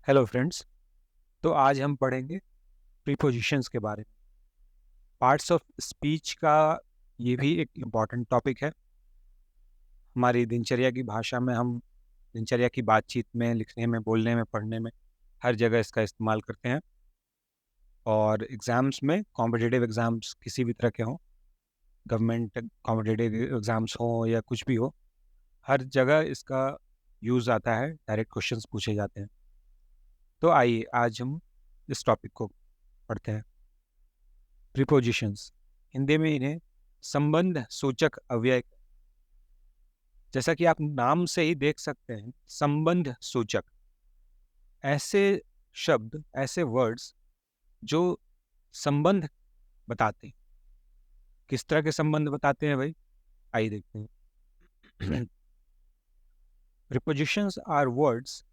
Hello friends. तो आज हम पढ़ेंगे प्रीपोजिशंस के बारे में। पार्ट्स ऑफ स्पीच का ये भी एक इम्पॉर्टेंट टॉपिक है। हमारी दिनचर्या की भाषा में हम दिनचर्या की बातचीत में, लिखने में, बोलने में, पढ़ने में हर जगह इसका इस्तेमाल करते हैं। और एग्ज़ाम्स में, कॉम्पिटिटिव एग्ज़ाम्स किसी भी तरह के हों, गवर्नमेंट कॉम्पिटिटिव एग्ज़ाम्स हों या कुछ भी हो, हर जगह इसका यूज़ आता है। डायरेक्ट क्वेश्चंस पूछे जाते हैं। तो आइए आज हम इस टॉपिक को पढ़ते हैं। प्रीपोजिशंस, हिंदी में इन्हें संबंध सूचक अव्यय, जैसा कि आप नाम से ही देख सकते हैं, संबंध सूचक ऐसे शब्द, ऐसे वर्ड्स जो संबंध बताते हैं। किस तरह के संबंध बताते हैं भाई, आइए देखते हैं। Prepositions are words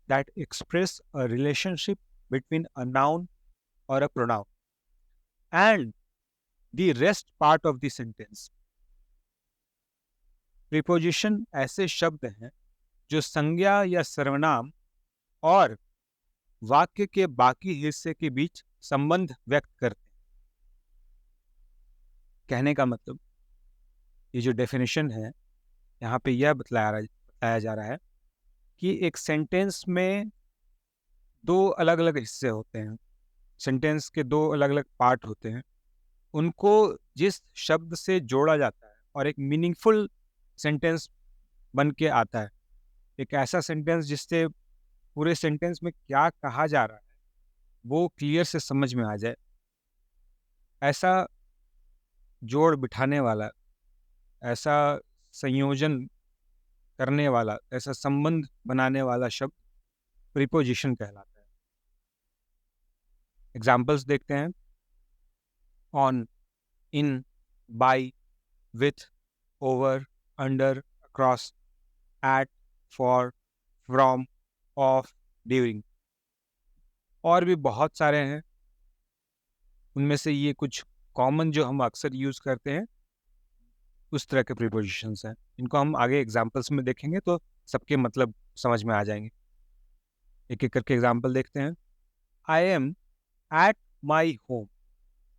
that express a relationship between a noun और a pronoun and the rest part of the sentence. Preposition ऐसे शब्द हैं जो संज्ञा या सर्वनाम और वाक्य के बाकी हिस्से के बीच संबंध व्यक्त करते हैं। कहने का मतलब, ये जो डेफिनेशन है यहाँ पे यह बताया जा रहा है कि एक सेंटेंस में दो अलग अलग हिस्से होते हैं। सेंटेंस के दो अलग अलग पार्ट होते हैं। उनको जिस शब्द से जोड़ा जाता है और एक मीनिंगफुल सेंटेंस बन के आता है, एक ऐसा सेंटेंस जिससे पूरे सेंटेंस में क्या कहा जा रहा है वो क्लियर से समझ में आ जाए, ऐसा जोड़ बिठाने वाला, ऐसा संयोजन करने वाला, ऐसा संबंध बनाने वाला शब्द प्रीपोजिशन कहलाता है। एग्जाम्पल्स देखते हैं। On, in, by, with, over, under, across, at, for, from, of, during. और भी बहुत सारे हैं। उनमें से ये कुछ कॉमन जो हम अक्सर यूज करते हैं उस तरह के प्रीपोजिशंस हैं। इनको हम आगे एग्जाम्पल्स में देखेंगे तो सबके मतलब समझ में आ जाएंगे। एक एक करके एग्जाम्पल देखते हैं। I am at my home,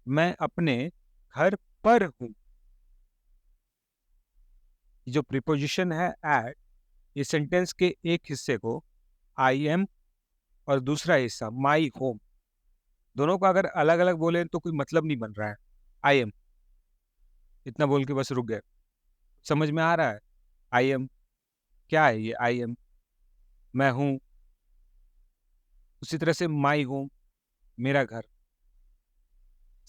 मैं अपने घर पर हूँ। जो प्रीपोजिशन है एट, ये सेंटेंस के एक हिस्से को आई एम और दूसरा हिस्सा माई होम, दोनों को अगर अलग अलग बोले तो कोई मतलब नहीं बन रहा है। आई एम, इतना बोल के बस रुक गए। समझ में आ रहा है आई एम क्या है? ये आई एम मैं हूँ। उसी तरह से माई होम, मेरा घर।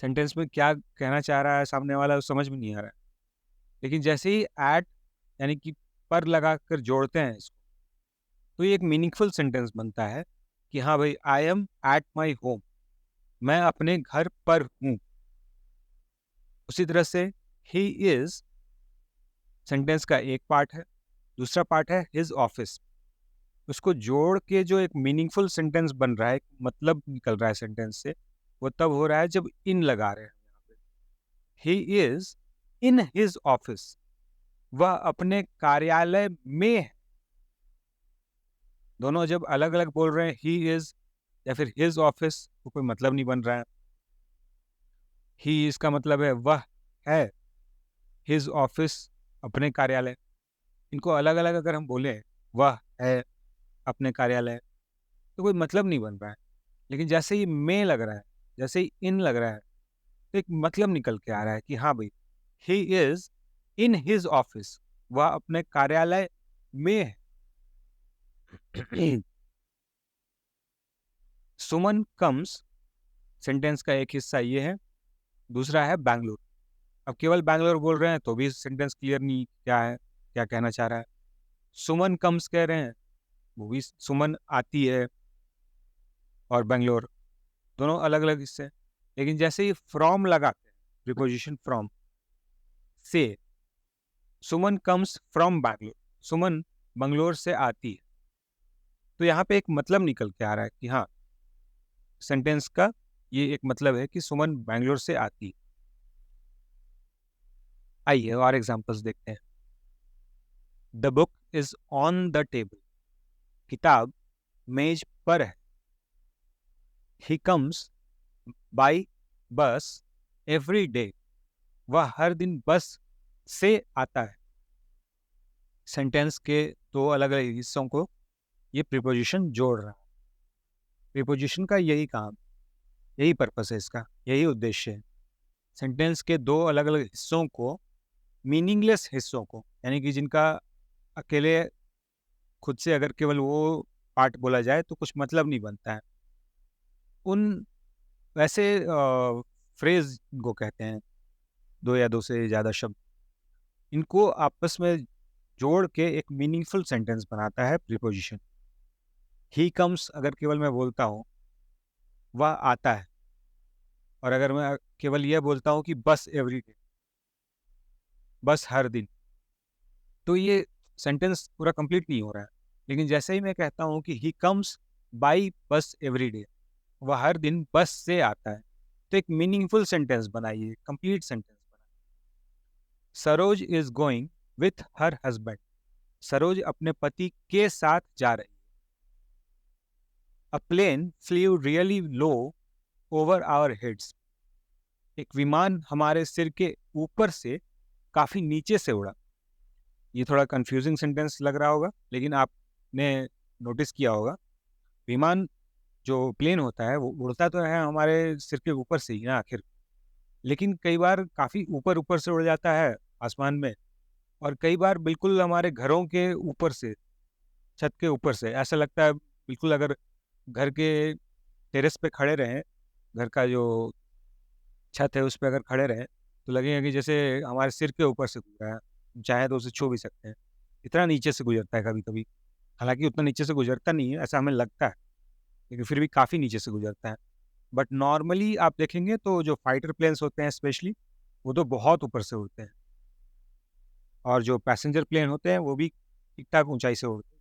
सेंटेंस में क्या कहना चाह रहा है सामने वाला समझ में नहीं आ रहा है। लेकिन जैसे ही एट यानी कि पर लगाकर जोड़ते हैं इसको, तो ये एक मीनिंगफुल सेंटेंस बनता है कि हाँ भाई, I am at my home, मैं अपने घर पर हूँ। उसी तरह से ही इज, सेंटेंस का एक पार्ट है, दूसरा पार्ट है हिज ऑफिस। उसको जोड़ के जो एक मीनिंगफुल सेंटेंस बन रहा है, मतलब निकल रहा है सेंटेंस से, वो तब हो रहा है जब इन लगा रहे हैं यहाँ पे। He is in his office, वह अपने कार्यालय में है। दोनों जब अलग अलग बोल रहे हैं, ही इज या फिर हिज ऑफिस, तो कोई मतलब नहीं बन रहा है। ही इसका मतलब है वह है, हिज ऑफिस अपने कार्यालय। इनको अलग अलग अगर हम बोले, वह है अपने कार्यालय, तो कोई मतलब नहीं बन रहा है। लेकिन जैसे ही में लग रहा है, जैसे ही इन लग रहा है, तो एक मतलब निकल के आ रहा है कि हाँ भाई, he is in his office, वह अपने कार्यालय में है। सुमन कम्स, सेंटेंस का एक हिस्सा ये है, दूसरा है बैंगलोर। अब केवल बैंगलोर बोल रहे हैं तो भी सेंटेंस क्लियर नहीं क्या है, क्या कहना चाह रहा है। सुमन कम्स कह रहे हैं, वो भी सुमन आती है और बैंगलोर, दोनों अलग अलग हिस्से। लेकिन जैसे ही फ्रॉम लगाते हैं, प्रीपोजिशन फ्रॉम से, सुमन कम्स फ्रॉम बैंगलोर, सुमन बंगलोर से आती है, तो यहाँ पे एक मतलब निकल के आ रहा है कि हाँ, सेंटेंस का ये एक मतलब है कि सुमन बैंगलोर से आती है। आइए और एग्जांपल्स देखते हैं। The book is on the table, किताब मेज पर है। ही comes by bus every day, वह हर दिन बस से आता है। सेंटेंस के दो अलग अलग हिस्सों को ये प्रीपोजिशन जोड़ रहा है। प्रीपोजिशन का यही काम, यही पर्पस है इसका, यही उद्देश्य है। सेंटेंस के दो अलग अलग हिस्सों को, मीनिंगलेस हिस्सों को, यानी कि जिनका अकेले खुद से अगर केवल वो पार्ट बोला जाए तो कुछ मतलब नहीं बनता है, उन वैसे फ्रेज को कहते हैं, दो या दो से ज़्यादा शब्द, इनको आपस में जोड़ के एक मीनिंगफुल सेंटेंस बनाता है प्रीपोजिशन। ही कम्स अगर केवल मैं बोलता हूँ वह आता है, और अगर मैं केवल यह बोलता हूँ कि बस एवरी डे, बस हर दिन, तो ये सेंटेंस पूरा कंप्लीट नहीं हो रहा है। लेकिन जैसे ही मैं कहता हूँ कि he comes by bus every day, वह हर दिन बस से आता है, तो एक मीनिंगफुल सेंटेंस बनाइए, कंप्लीट सेंटेंस बनाइए। Saroj is going with her husband, Saroj अपने पति के साथ जा रही है। A plane flew really low over our heads, एक विमान हमारे सिर के ऊपर से काफी नीचे से उड़ा। ये थोड़ा कंफ्यूजिंग सेंटेंस लग रहा होगा, लेकिन आपने नोटिस किया होगा, विमान जो प्लेन होता है वो उड़ता तो है हमारे सिर के ऊपर से ही ना आखिर, लेकिन कई बार काफी ऊपर ऊपर से उड़ जाता है आसमान में, और कई बार बिल्कुल हमारे घरों के ऊपर से, छत के ऊपर से ऐसा लगता है, बिल्कुल अगर घर के टेरेस पे खड़े रहें, घर का जो छत है उस पे अगर खड़े रहें तो लगेगा कि जैसे हमारे सिर के ऊपर से गुजरा है, चाहे तो उसे छू भी सकते हैं, इतना नीचे से गुजरता है कभी कभी। हालांकि उतना नीचे से गुजरता नहीं है ऐसा हमें लगता है, लेकिन फिर भी काफ़ी नीचे से गुजरता है। बट नॉर्मली आप देखेंगे तो जो फाइटर प्लेन्स होते हैं स्पेशली, वो तो बहुत ऊपर से उड़ते हैं, और जो पैसेंजर प्लेन होते हैं वो भी ठीक ठाक ऊंचाई से उड़ते हैं।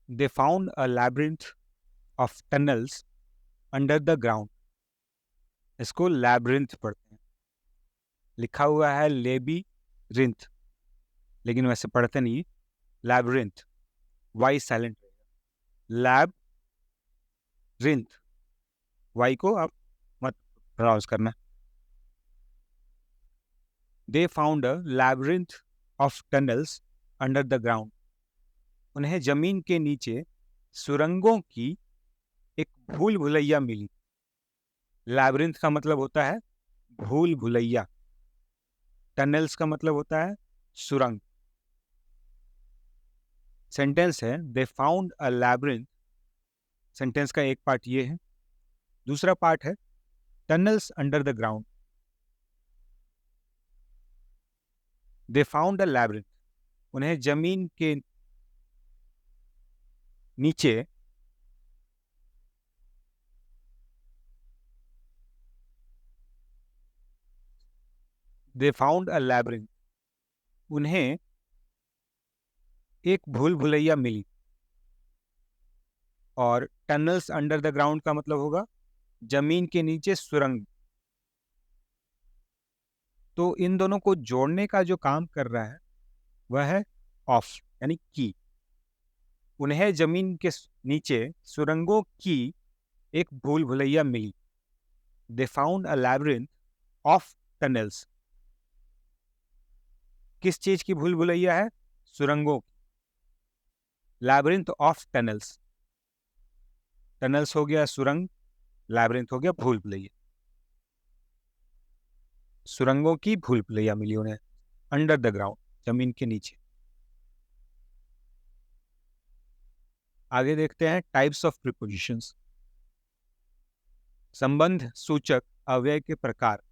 दे found a labyrinth of tunnels under the ground, इसको लैब्रिंथ पढ़ते हैं, लिखा हुआ है लेबी रिंथ, लेकिन वैसे पढ़ते नहीं, लैब्रिंथ, वाई साइलेंट रहेगा, लैब रिंथ, वाई को आप मत प्रोनाउंस करना। दे found a labyrinth of tunnels under the ground, उन्हें जमीन के नीचे सुरंगों की एक भूल भुलैया मिली। लैब्रिंथ का मतलब होता है भूल भुलैया, टनल्स का मतलब होता है सुरंग। सेंटेंस है दे फाउंड अ लैब्रिंथ, सेंटेंस का एक पार्ट ये है, दूसरा पार्ट है tunnels under the ground. They found a labyrinth, उन्हें जमीन के नीचे दे फाउंड अ लैब्रिंथ, उन्हें एक भूल भुलैया मिली, और टनल्स अंडर द ग्राउंड का मतलब होगा जमीन के नीचे सुरंग। तो इन दोनों को जोड़ने का जो काम कर रहा है वह है ऑफ, यानी की। उन्हें जमीन के नीचे सुरंगों की एक भूल भुलैया मिली। They found a labyrinth of tunnels, किस चीज की भूल भुलैया है? सुरंगों की। लैब्रिंथ ऑफ टनल्स, टनल्स हो गया सुरंग, लैब्रिंथ हो गया भूल भुलैया, सुरंगों की भूल भुलैया मिली उन्हें अंडर द ग्राउंड, जमीन के नीचे। आगे देखते हैं टाइप्स ऑफ प्रीपोजिशंस। संबंध सूचक अव्यय के प्रकार।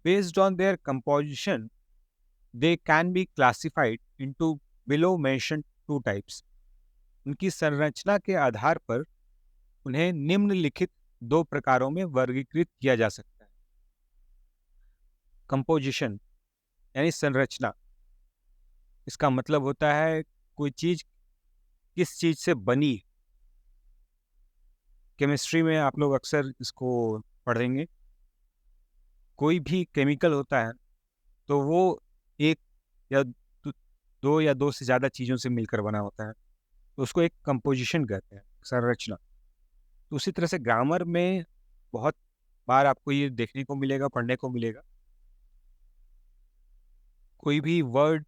Based on their composition they can be classified into below mentioned two types, उनकी संरचना के आधार पर उन्हें निम्नलिखित दो प्रकारों में वर्गीकृत किया जा सकता है। कंपोजिशन यानी संरचना, इसका मतलब होता है कोई चीज किस चीज से बनी। केमिस्ट्री में आप लोग अक्सर इसको पढ़ेंगे, कोई भी केमिकल होता है तो वो एक या दो या दो से ज़्यादा चीज़ों से मिलकर बना होता है। तो उसको एक कंपोजिशन कहते हैं, संरचना। तो उसी तरह से ग्रामर में बहुत बार आपको ये देखने को मिलेगा, पढ़ने को मिलेगा, कोई भी वर्ड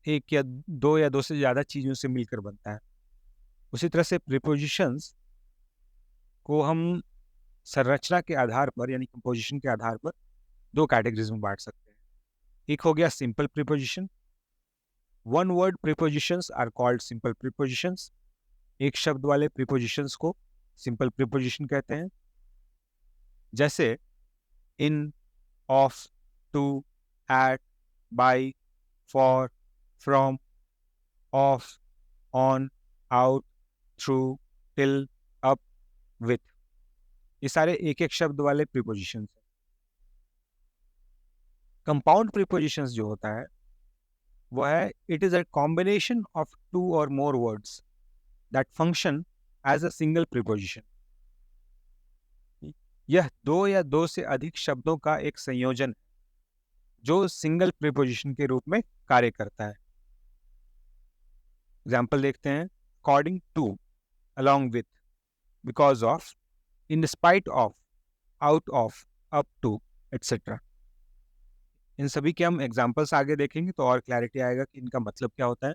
एक या दो से ज़्यादा चीज़ों से मिलकर बनता है। उसी तरह से प्रीपोजिशंस को हम संरचना के आधार पर यानी कंपोजिशन के आधार पर दो कैटेगरीज में बांट सकते हैं। एक हो गया simple preposition. One word prepositions are called simple prepositions. एक शब्द वाले प्रीपोजिशंस को सिंपल प्रीपोजिशन कहते हैं। जैसे in, of, to, at, by, for, from, of, on, out, through, till, up, with. ये सारे एक एक शब्द वाले प्रीपोजिशंस हैं। कंपाउंड प्रीपोजिशंस जो होता है वो है it is a combination of two or more words that function as a single preposition. यह दो या दो से अधिक शब्दों का एक संयोजन है जो सिंगल प्रीपोजिशन के रूप में कार्य करता है। एग्जाम्पल देखते हैं। According to, along with, because of, in spite of, out of, up to, etc. इन सभी के हम एग्जाम्पल्स आगे देखेंगे तो और क्लैरिटी आएगा कि इनका मतलब क्या होता है।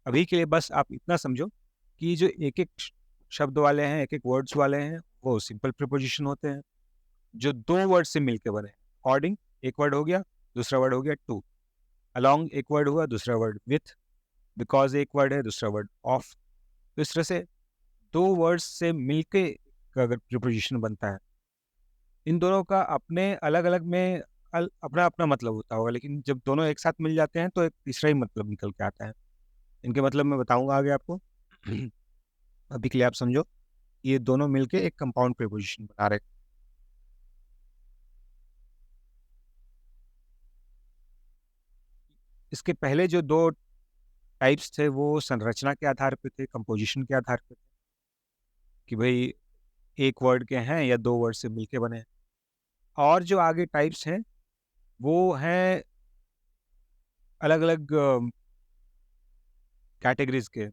अभी के लिए बस आप इतना समझो कि जो एक एक शब्द वाले हैं, एक एक वर्ड्स वाले हैं, वो सिंपल प्रीपोजिशन होते हैं जो दो वर्ड से मिलकर बने। अकॉर्डिंग एक वर्ड हो गया, दूसरा वर्ड हो गया टू। अलॉन्ग एक वर्ड हुआ, दूसरा वर्ड विथ। बिकॉज एक वर्ड है, दूसरा वर्ड ऑफ। तो इस तरह से दो वर्ड्स से मिलके अगर प्रीपोजिशन बनता है, इन दोनों का अपने अलग अलग में अपना अपना मतलब होता होगा, लेकिन जब दोनों एक साथ मिल जाते हैं तो एक तीसरा ही मतलब निकल के आता है। इनके मतलब मैं बताऊंगा आगे आपको। अभी के लिए आप समझो ये दोनों मिलके एक कंपाउंड प्रीपोजिशन बना रहे। इसके पहले जो दो टाइप्स थे वो संरचना के आधार पे थे, कंपोजिशन के आधार पे थे कि भाई एक वर्ड के हैं या दो वर्ड से मिलके बने हैं। और जो आगे टाइप्स हैं वो हैं अलग अलग कैटेगरीज के।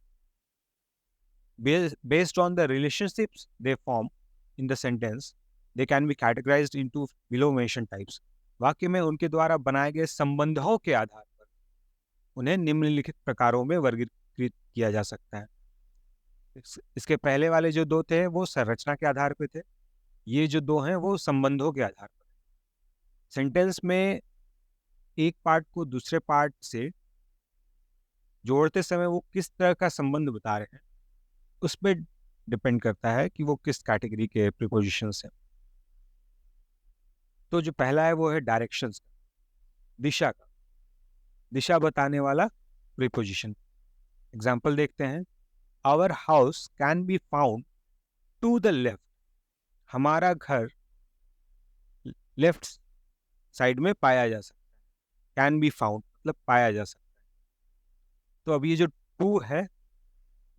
Based on the relationships they form in the sentence, they can be categorized into below mentioned types. वाक्य में उनके द्वारा बनाए गए संबंधों के आधार पर उन्हें निम्नलिखित प्रकारों में वर्गीकृत किया जा सकता है। इसके पहले वाले जो दो थे वो संरचना के आधार पर थे, ये जो दो हैं वो संबंधों के आधार पर। सेंटेंस में एक पार्ट को दूसरे पार्ट से जोड़ते समय वो किस तरह का संबंध बता रहे हैं उस पर डिपेंड करता है कि वो किस कैटेगरी के प्रीपोजिशंस हैं। तो जो पहला है वो है डायरेक्शंस, दिशा का, दिशा बताने वाला प्रीपोजिशन। एग्जाम्पल देखते हैं। Our house can be found to the left. हमारा घर लेफ्ट साइड में पाया जा सकता है। कैन बी फाउंड मतलब पाया जा सकता है। तो अब ये जो टू है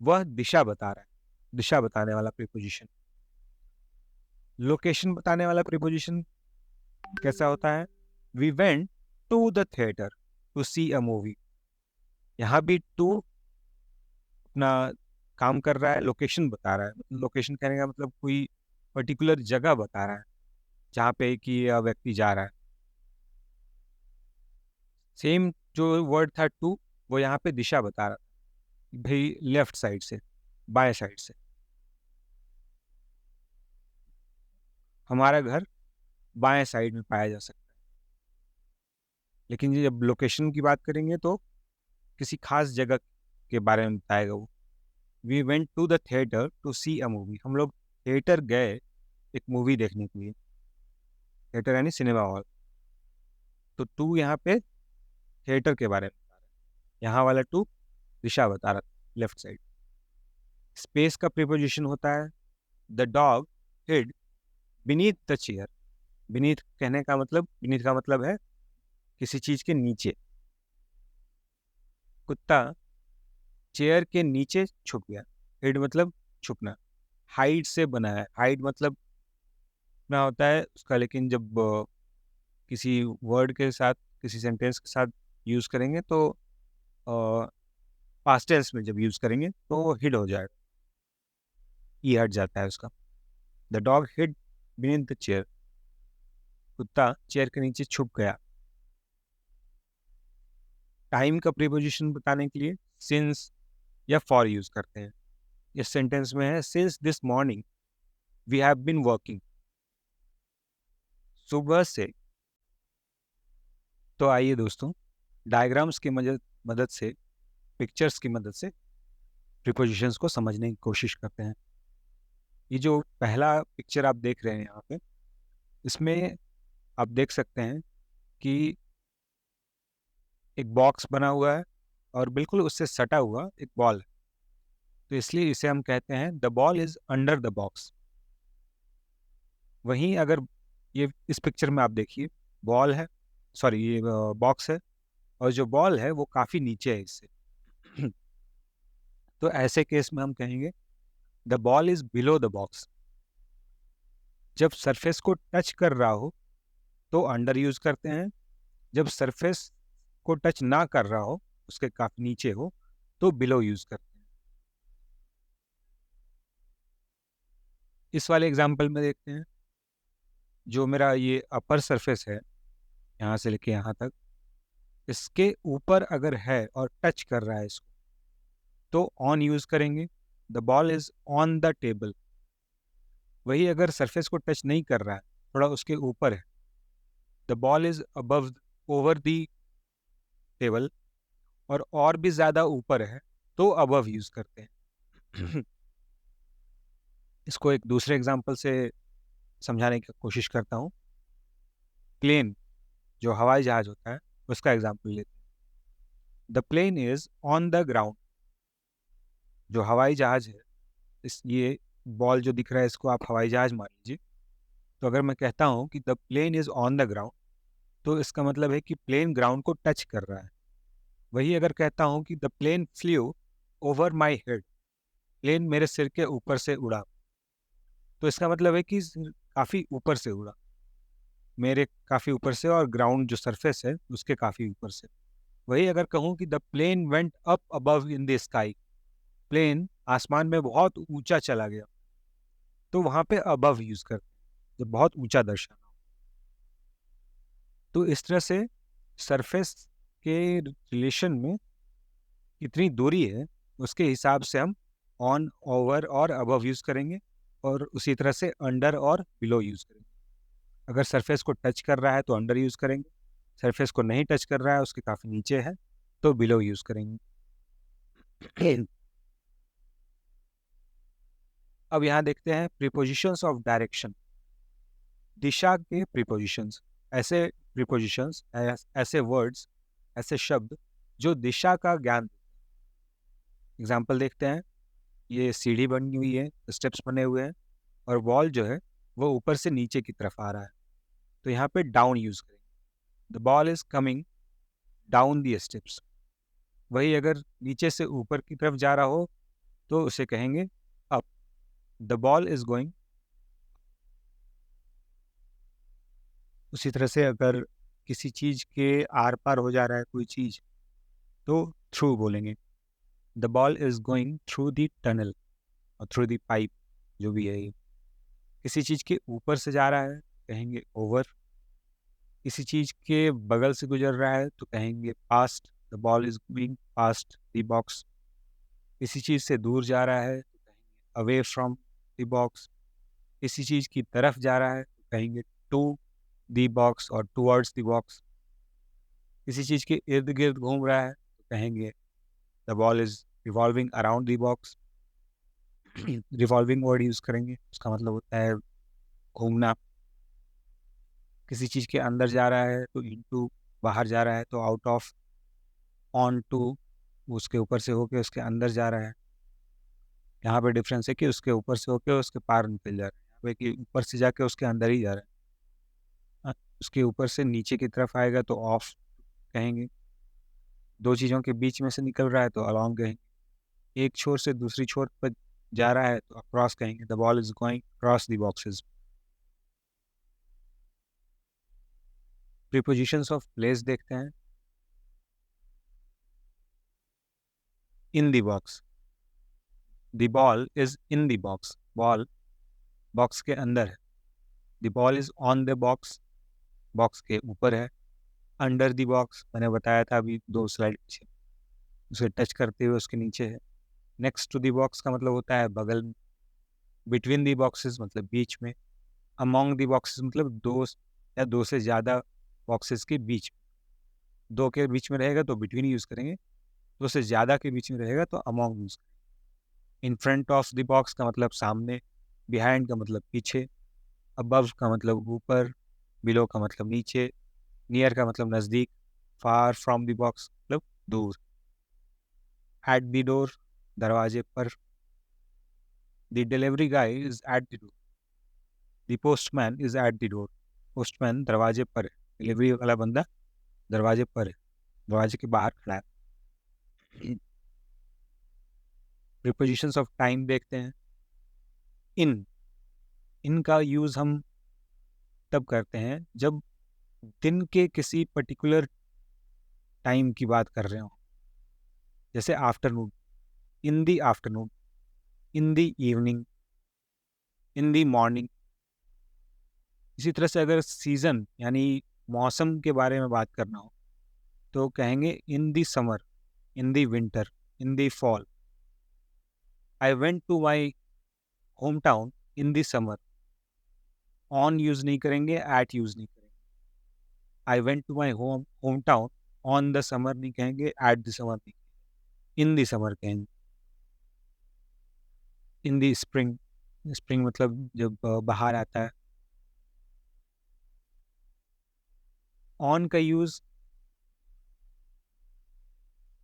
वह दिशा बता रहा है, दिशा बताने वाला प्रीपोजिशन। लोकेशन बताने वाला प्रीपोजिशन कैसा होता है? We went to the theatre to see a movie. यहाँ भी टू अपना काम कर रहा है, लोकेशन बता रहा है। लोकेशन कहने का मतलब कोई पर्टिकुलर जगह बता रहा है जहाँ पे कि यह व्यक्ति जा रहा है। सेम जो वर्ड था टू वो यहाँ पे दिशा बता रहा था, भाई लेफ्ट साइड से, बाएं साइड से। हमारा घर बाएं साइड में पाया जा सकता है। लेकिन ये जब लोकेशन की बात करेंगे तो किसी खास जगह के बारे में बताएगा वो। We went to the theatre to see a movie. हम लोग थिएटर गए एक मूवी देखने के लिए। थिएटर यानी सिनेमा हॉल। तो टू यहाँ पे थिएटर के बारे में बता रहा है। यहाँ वाला टू दिशा बता रहा था, लेफ्ट साइड। स्पेस का प्रीपोजिशन होता है the dog hid beneath the chair. Beneath कहने का मतलब, बीनीथ का मतलब है किसी चीज के नीचे। कुत्ता चेयर के नीचे छुप गया। हिड मतलब छुपना। हाइड से बना है, हाइड मतलब ना होता है उसका, लेकिन जब किसी वर्ड के साथ, किसी सेंटेंस के साथ यूज करेंगे तो पास्ट टेंस में जब यूज करेंगे तो वो हिड हो जाएगा, ई हट जाता है उसका। The dog hid beneath the chair, कुत्ता चेयर के नीचे छुप गया। टाइम का प्रीपोजिशन बताने के लिए सिंस या फॉर यूज करते हैं। इस सेंटेंस में है since this morning we have been working, सुबह से। तो आइए दोस्तों, डायग्राम्स की मदद मदद से, पिक्चर्स की मदद से प्रीपोजिशंस को समझने की कोशिश करते हैं। ये जो पहला पिक्चर आप देख रहे हैं यहाँ पे, इसमें आप देख सकते हैं कि एक बॉक्स बना हुआ है और बिल्कुल उससे सटा हुआ एक बॉल है। तो इसलिए इसे हम कहते हैं the ball is under the box. वहीं अगर ये इस पिक्चर में आप देखिए, बॉल है, सॉरी ये बॉक्स है, और जो बॉल है वो काफ़ी नीचे है इससे। तो ऐसे केस में हम कहेंगे the ball is below the box. जब सरफेस को टच कर रहा हो तो अंडर यूज करते हैं, जब सरफेस को टच ना कर रहा हो, उसके काफी नीचे हो, तो बिलो यूज करते हैं। इस वाले एग्जांपल में देखते हैं, जो मेरा ये अपर सरफेस है यहाँ से लेके यहाँ तक, इसके ऊपर अगर है और टच कर रहा है इसको, तो ऑन यूज करेंगे। The ball is on the table. वही अगर सरफेस को टच नहीं कर रहा है, थोड़ा उसके ऊपर है, the ball is above, over the table, और भी ज्यादा ऊपर है तो अबव यूज करते हैं। इसको एक दूसरे एग्जांपल से समझाने की कोशिश करता हूँ। प्लेन, जो हवाई जहाज होता है, उसका एग्जांपल लेते हैं। The plane is on the ground. जो हवाई जहाज है, इस ये बॉल जो दिख रहा है इसको आप हवाई जहाज मान लीजिए। तो अगर मैं कहता हूँ कि the plane is on the ground, तो इसका मतलब है कि प्लेन ग्राउंड को टच कर रहा है। वही अगर कहता हूँ कि the plane flew over my head, plane मेरे सिर के ऊपर से उड़ा, तो इसका मतलब है कि काफी ऊपर से उड़ा, मेरे काफी ऊपर से, और ग्राउंड जो सरफेस है उसके काफी ऊपर से। वही अगर कहूँ कि the plane went up above in the sky, plane आसमान में बहुत ऊंचा चला गया, तो वहां पे अबव यूज करते हैं जब बहुत ऊंचा दर्शाना हो। तो इस तरह से सरफेस के रिलेशन में कितनी दूरी है उसके हिसाब से हम ऑन, ओवर और अबव यूज करेंगे, और उसी तरह से अंडर और बिलो यूज करेंगे। अगर सरफेस को टच कर रहा है तो अंडर यूज करेंगे, सरफेस को नहीं टच कर रहा है, उसके काफी नीचे है, तो बिलो यूज करेंगे। अब यहाँ देखते हैं प्रीपोजिशंस ऑफ डायरेक्शन, दिशा के प्रीपोजिशंस। ऐसे प्रीपोजिशंस, ऐसे वर्ड्स, ऐसे शब्द जो दिशा का ज्ञान। एग्जाम्पल देखते हैं, ये सीढ़ी बनी हुई है, स्टेप्स बने हुए हैं, और वॉल जो है वो ऊपर से नीचे की तरफ आ रहा है, तो यहाँ पे डाउन यूज करेंगे। The ball is coming down the steps. वही अगर नीचे से ऊपर की तरफ जा रहा हो तो उसे कहेंगे up. The ball is going. उसी तरह से अगर किसी चीज के आर पार हो जा रहा है कोई चीज, तो थ्रू बोलेंगे। The ball is going through the tunnel और थ्रू दी पाइप, जो भी है ये। किसी चीज के ऊपर से जा रहा है, कहेंगे ओवर। किसी चीज के बगल से गुजर रहा है तो कहेंगे past. The ball is going past the box. किसी चीज से दूर जा रहा है तो कहेंगे अवे फ्रॉम द बॉक्स। किसी चीज की तरफ जा रहा है तो कहेंगे टू द बॉक्स और टूवर्ड्स द बॉक्स। किसी चीज के इर्द गिर्द घूम रहा है तो कहेंगे the ball is revolving around the box. Revolving word use करेंगे, उसका मतलब होता है घूमना। किसी चीज के अंदर जा रहा है तो इनटू, बाहर जा रहा है तो आउट ऑफ, ऑन टू, उसके ऊपर से होके उसके अंदर जा रहा है। यहाँ पे डिफरेंस है कि उसके ऊपर से होके उसके पार निकल जा रहा है, यहाँ पे कि ऊपर से जाके उसके अंदर ही जा रहा है। हाँ, उसके ऊपर से नीचे की तरफ आएगा तो ऑफ कहेंगे। दो चीज़ों के बीच में से निकल रहा है तो अलॉन्ग कहेंगे। एक छोर से दूसरी छोर पर जा रहा है तो अक्रॉस कहेंगे। The ball is going cross the boxes. Prepositions of place देखते हैं। In the box, the ball is in the box, ball box के अंदर है। The ball is on the box, box के ऊपर है। अंडर द बॉक्स मैंने बताया था अभी 2 स्लाइड पीछे, उसे टच करते हुए उसके नीचे है। नेक्स्ट टू द बॉक्स का मतलब होता है बगल में। बिटवीन द बॉक्सेस मतलब बीच में। अमॉन्ग द बॉक्सेस मतलब 2 या 2 से ज़्यादा बॉक्सेस के बीच में। 2 के बीच में रहेगा तो बिटवीन यूज़ करेंगे, 2 से ज़्यादा के बीच में रहेगा तो अमॉन्ग यूज़ करेंगे। इन फ्रंट ऑफ द बॉक्स का मतलब सामने, बिहाइंड का मतलब पीछे, अबव का मतलब ऊपर, बिलो का मतलब नीचे, नियर का मतलब नज़दीक, फार फ्रॉम द बॉक्स मतलब दूर। एट द डोर दरवाजे पर। The delivery guy is at the door, the postman is at the door, postman दरवाजे पर है, डिलीवरी वाला बंदा दरवाजे पर है, दरवाजे के बाहर खड़ा है। प्रीपोजिशंस ऑफ टाइम देखते हैं। इन, इन का यूज़ हम तब करते हैं जब दिन के किसी पर्टिकुलर टाइम की बात कर रहे हो, जैसे afternoon, in the afternoon, in the evening, in the morning. इसी तरह से अगर सीज़न यानी मौसम के बारे में बात करना हो तो कहेंगे in the summer, in the winter, in the fall. I went to my home town in the summer. On use नहीं करेंगे, एट यूज़ नहीं करेंगे। I went to my home town on the summer नहीं कहेंगे, at the summer नहीं, in the summer कहेंगे। In the spring, spring मतलब जब बाहर आता है। ऑन का यूज़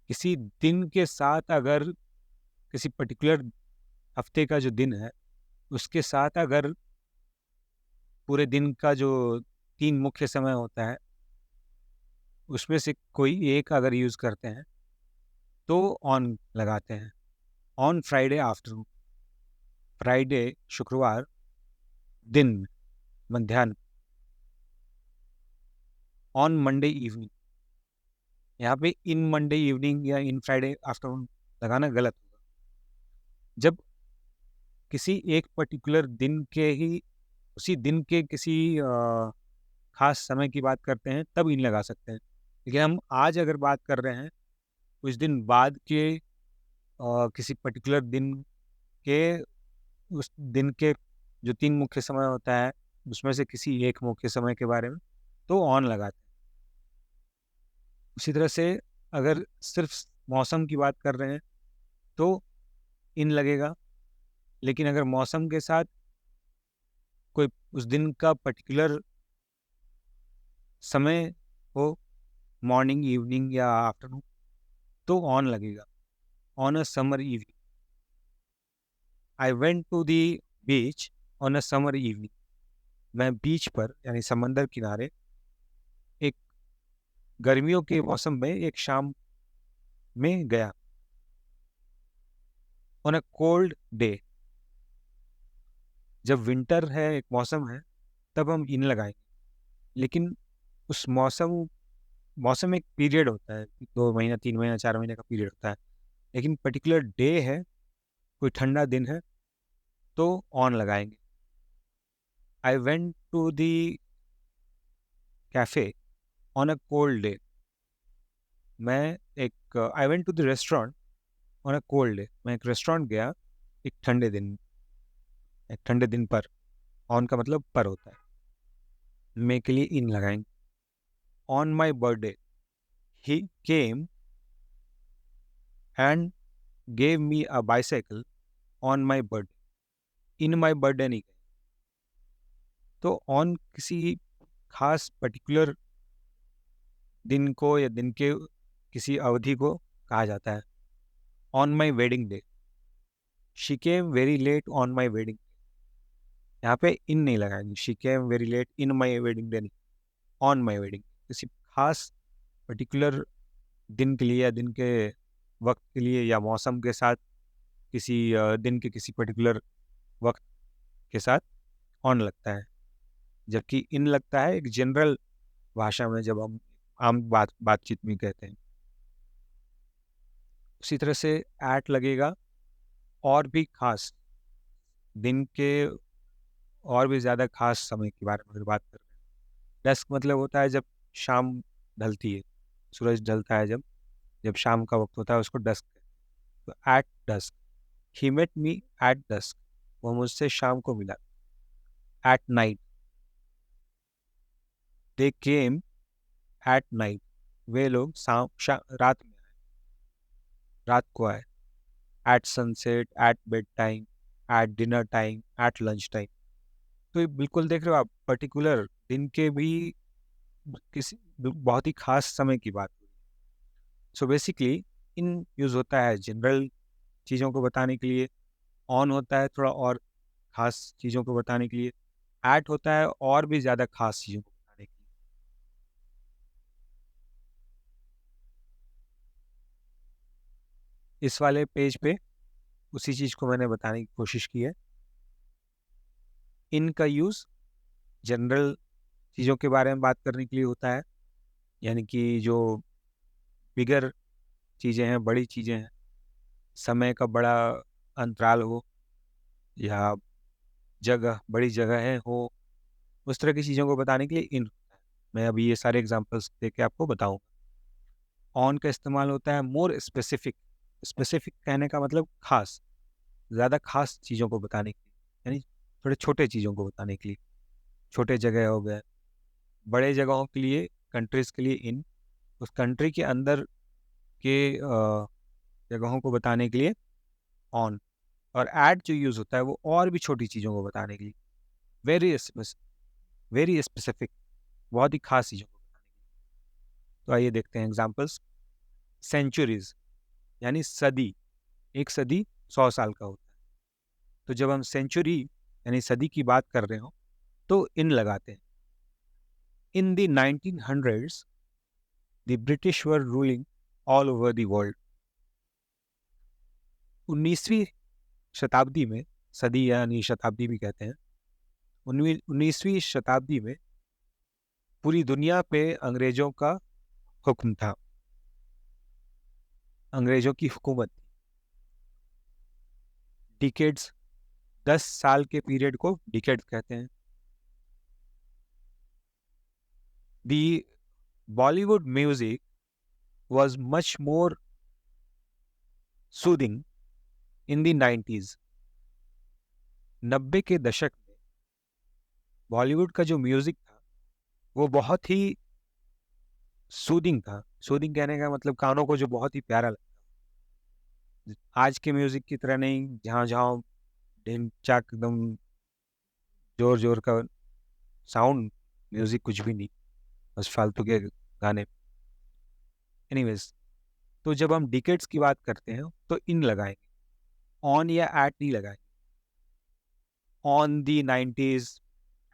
किसी दिन के साथ, अगर किसी पर्टिकुलर हफ्ते का जो दिन है उसके साथ अगर पूरे दिन का जो 3 मुख्य समय होता है उसमें से कोई एक अगर यूज़ करते हैं तो ऑन लगाते हैं। ऑन फ्राइडे आफ्टरनून, फ्राइडे शुक्रवार दिन में, मध्याह्न। ऑन मंडे इवनिंग, यहाँ पे इन मंडे इवनिंग या इन फ्राइडे आफ्टरनून लगाना गलत होगा। जब किसी एक पर्टिकुलर दिन के ही, उसी दिन के किसी खास समय की बात करते हैं तब इन लगा सकते हैं। लेकिन हम आज अगर बात कर रहे हैं कुछ दिन बाद के किसी पर्टिकुलर दिन के, उस दिन के जो 3 मुख्य समय होता है उसमें से किसी एक मुख्य समय के बारे में, तो ऑन लगाते हैं। उसी तरह से अगर सिर्फ मौसम की बात कर रहे हैं तो इन लगेगा। लेकिन अगर मौसम के साथ कोई उस दिन का पर्टिकुलर समय हो, मॉर्निंग इवनिंग या आफ्टरनून, तो ऑन लगेगा। On a summer evening, I went to the beach on a summer evening. मैं बीच पर यानी समंदर किनारे एक गर्मियों के मौसम में एक शाम में गया। ऑन अ कोल्ड डे, जब विंटर है, एक मौसम है, तब हम इन लगाएंगे। लेकिन उस मौसम, मौसम एक पीरियड होता है, 2 महीना 3 महीना 4 महीने का पीरियड होता है। लेकिन पर्टिकुलर डे है, कोई ठंडा दिन है, तो ऑन लगाएंगे। I went to the cafe on a cold day, मैं एक I went to the restaurant on a cold day, मैं एक रेस्टोरेंट गया एक ठंडे दिन, एक ठंडे दिन पर। ऑन का मतलब पर होता है। मे के लिए इन लगाएंगे। On my birthday, he came and gave me a bicycle on my birthday, in my birthday नहीं कहें। तो ऑन किसी खास पर्टिकुलर दिन को या दिन के किसी अवधि को कहा जाता है। On my wedding day, she came very late on my wedding, यहाँ पे इन नहीं लगाएंगे। She came very late in my wedding day नहीं, ऑन माई वेडिंग। किसी खास पर्टिकुलर दिन के लिए या दिन के वक्त के लिए या मौसम के साथ किसी दिन के किसी पर्टिकुलर वक्त के साथ ऑन लगता है। जबकि इन लगता है एक जनरल भाषा में, जब हम आम बातचीत में कहते हैं। उसी तरह से एट लगेगा और भी खास दिन के और भी ज़्यादा खास समय के बारे में अगर बात कर रहे हैं। डस्क मतलब होता है जब शाम ढलती है, सूरज ढलता है, जब जब शाम का वक्त होता है उसको डस्क कहते हैं। तो at dusk, he met me at dusk, वो मुझसे शाम को मिला। At night, they came at night, वे लोग रात में आए, रात को आए। At sunset, at bed time, at dinner time, at lunch time. तो ये बिल्कुल देख रहे हो आप, पर्टिकुलर दिन के भी किसी बहुत ही खास समय की बात हुई। सो बेसिकली इन यूज़ होता है जनरल चीज़ों को बताने के लिए, ऑन होता है थोड़ा और खास चीज़ों को बताने के लिए, एट होता है और भी ज़्यादा खास चीज़ों को बताने के लिए। इस वाले पेज पे उसी चीज़ को मैंने बताने की कोशिश की है। इन का यूज़ जनरल चीज़ों के बारे में बात करने के लिए होता है, यानी कि जो बिगर चीज़ें हैं, बड़ी चीज़ें हैं, समय का बड़ा अंतराल हो या जगह, बड़ी जगहें हो, उस तरह की चीज़ों को बताने के लिए इन होता है। मैं अभी ये सारे एग्जांपल्स दे के आपको बताऊँ। ऑन का इस्तेमाल होता है मोर स्पेसिफिक, स्पेसिफिक कहने का मतलब खास, ज़्यादा खास चीज़ों को बताने के लिए, यानी थोड़े छोटे चीज़ों को बताने के लिए। छोटे जगह हो गए, बड़े जगहों के लिए, कंट्रीज़ के लिए इन, उस कंट्री के अंदर के जगहों को बताने के लिए ऑन। और एट जो यूज़ होता है वो और भी छोटी चीज़ों को बताने के लिए, वेरी वेरी स्पेसिफिक, बहुत ही खास चीज़ों को बताने के लिए। तो आइए देखते हैं एग्जांपल्स। सेंचुरीज यानी सदी, एक सदी 100 साल का होता है। तो जब हम सेंचुरी यानी सदी की बात कर रहे हो तो इन लगाते हैं। In the 1900s the British were ruling all over the world. 19वीं शताब्दी में, सदी यानी शताब्दी भी कहते हैं, 19वीं शताब्दी में पूरी दुनिया पे अंग्रेजों का हुक्म था, अंग्रेजों की हुकूमत। डिकेड्स, 10 साल के पीरियड को डिकेड्स कहते हैं। The Bollywood music was much more soothing in the 90s। 90 के दशक में बॉलीवुड का जो म्यूजिक था वो बहुत ही सूदिंग था। सूदिंग कहने का मतलब कानों को जो बहुत ही प्यारा लगता। आज के म्यूजिक की तरह नहीं, जहाँ जहाँ ढिन चाक एकदम जोर जोर का साउंड, म्यूजिक कुछ भी नहीं, बस फालतू के गाने। एनीवेज, तो जब हम डिकेड्स की बात करते हैं तो इन लगाएंगे, ऑन या एट नहीं लगाएंगे। On the 90s,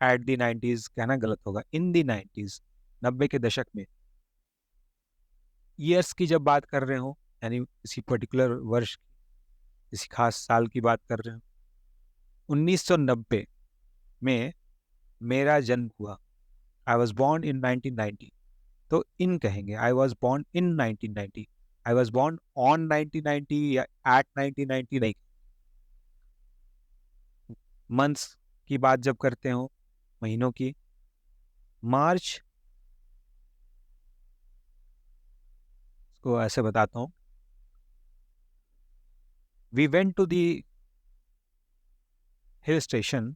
at the 90s कहना गलत होगा, इन दी 90s, 90 के दशक में। ईयर्स की जब बात कर रहे हो, यानी किसी पर्टिकुलर वर्ष की, किसी खास साल की बात कर रहे हो। 1990 में मेरा जन्म हुआ, आई वॉज बॉर्न इन 1990, तो इन कहेंगे, I was born in 1990, I was born on 1990 या एट 1990 नहीं। मंथ्स की बात जब करते हो, महीनों की, मार्च को ऐसे बताता हूँ। We went to the hill station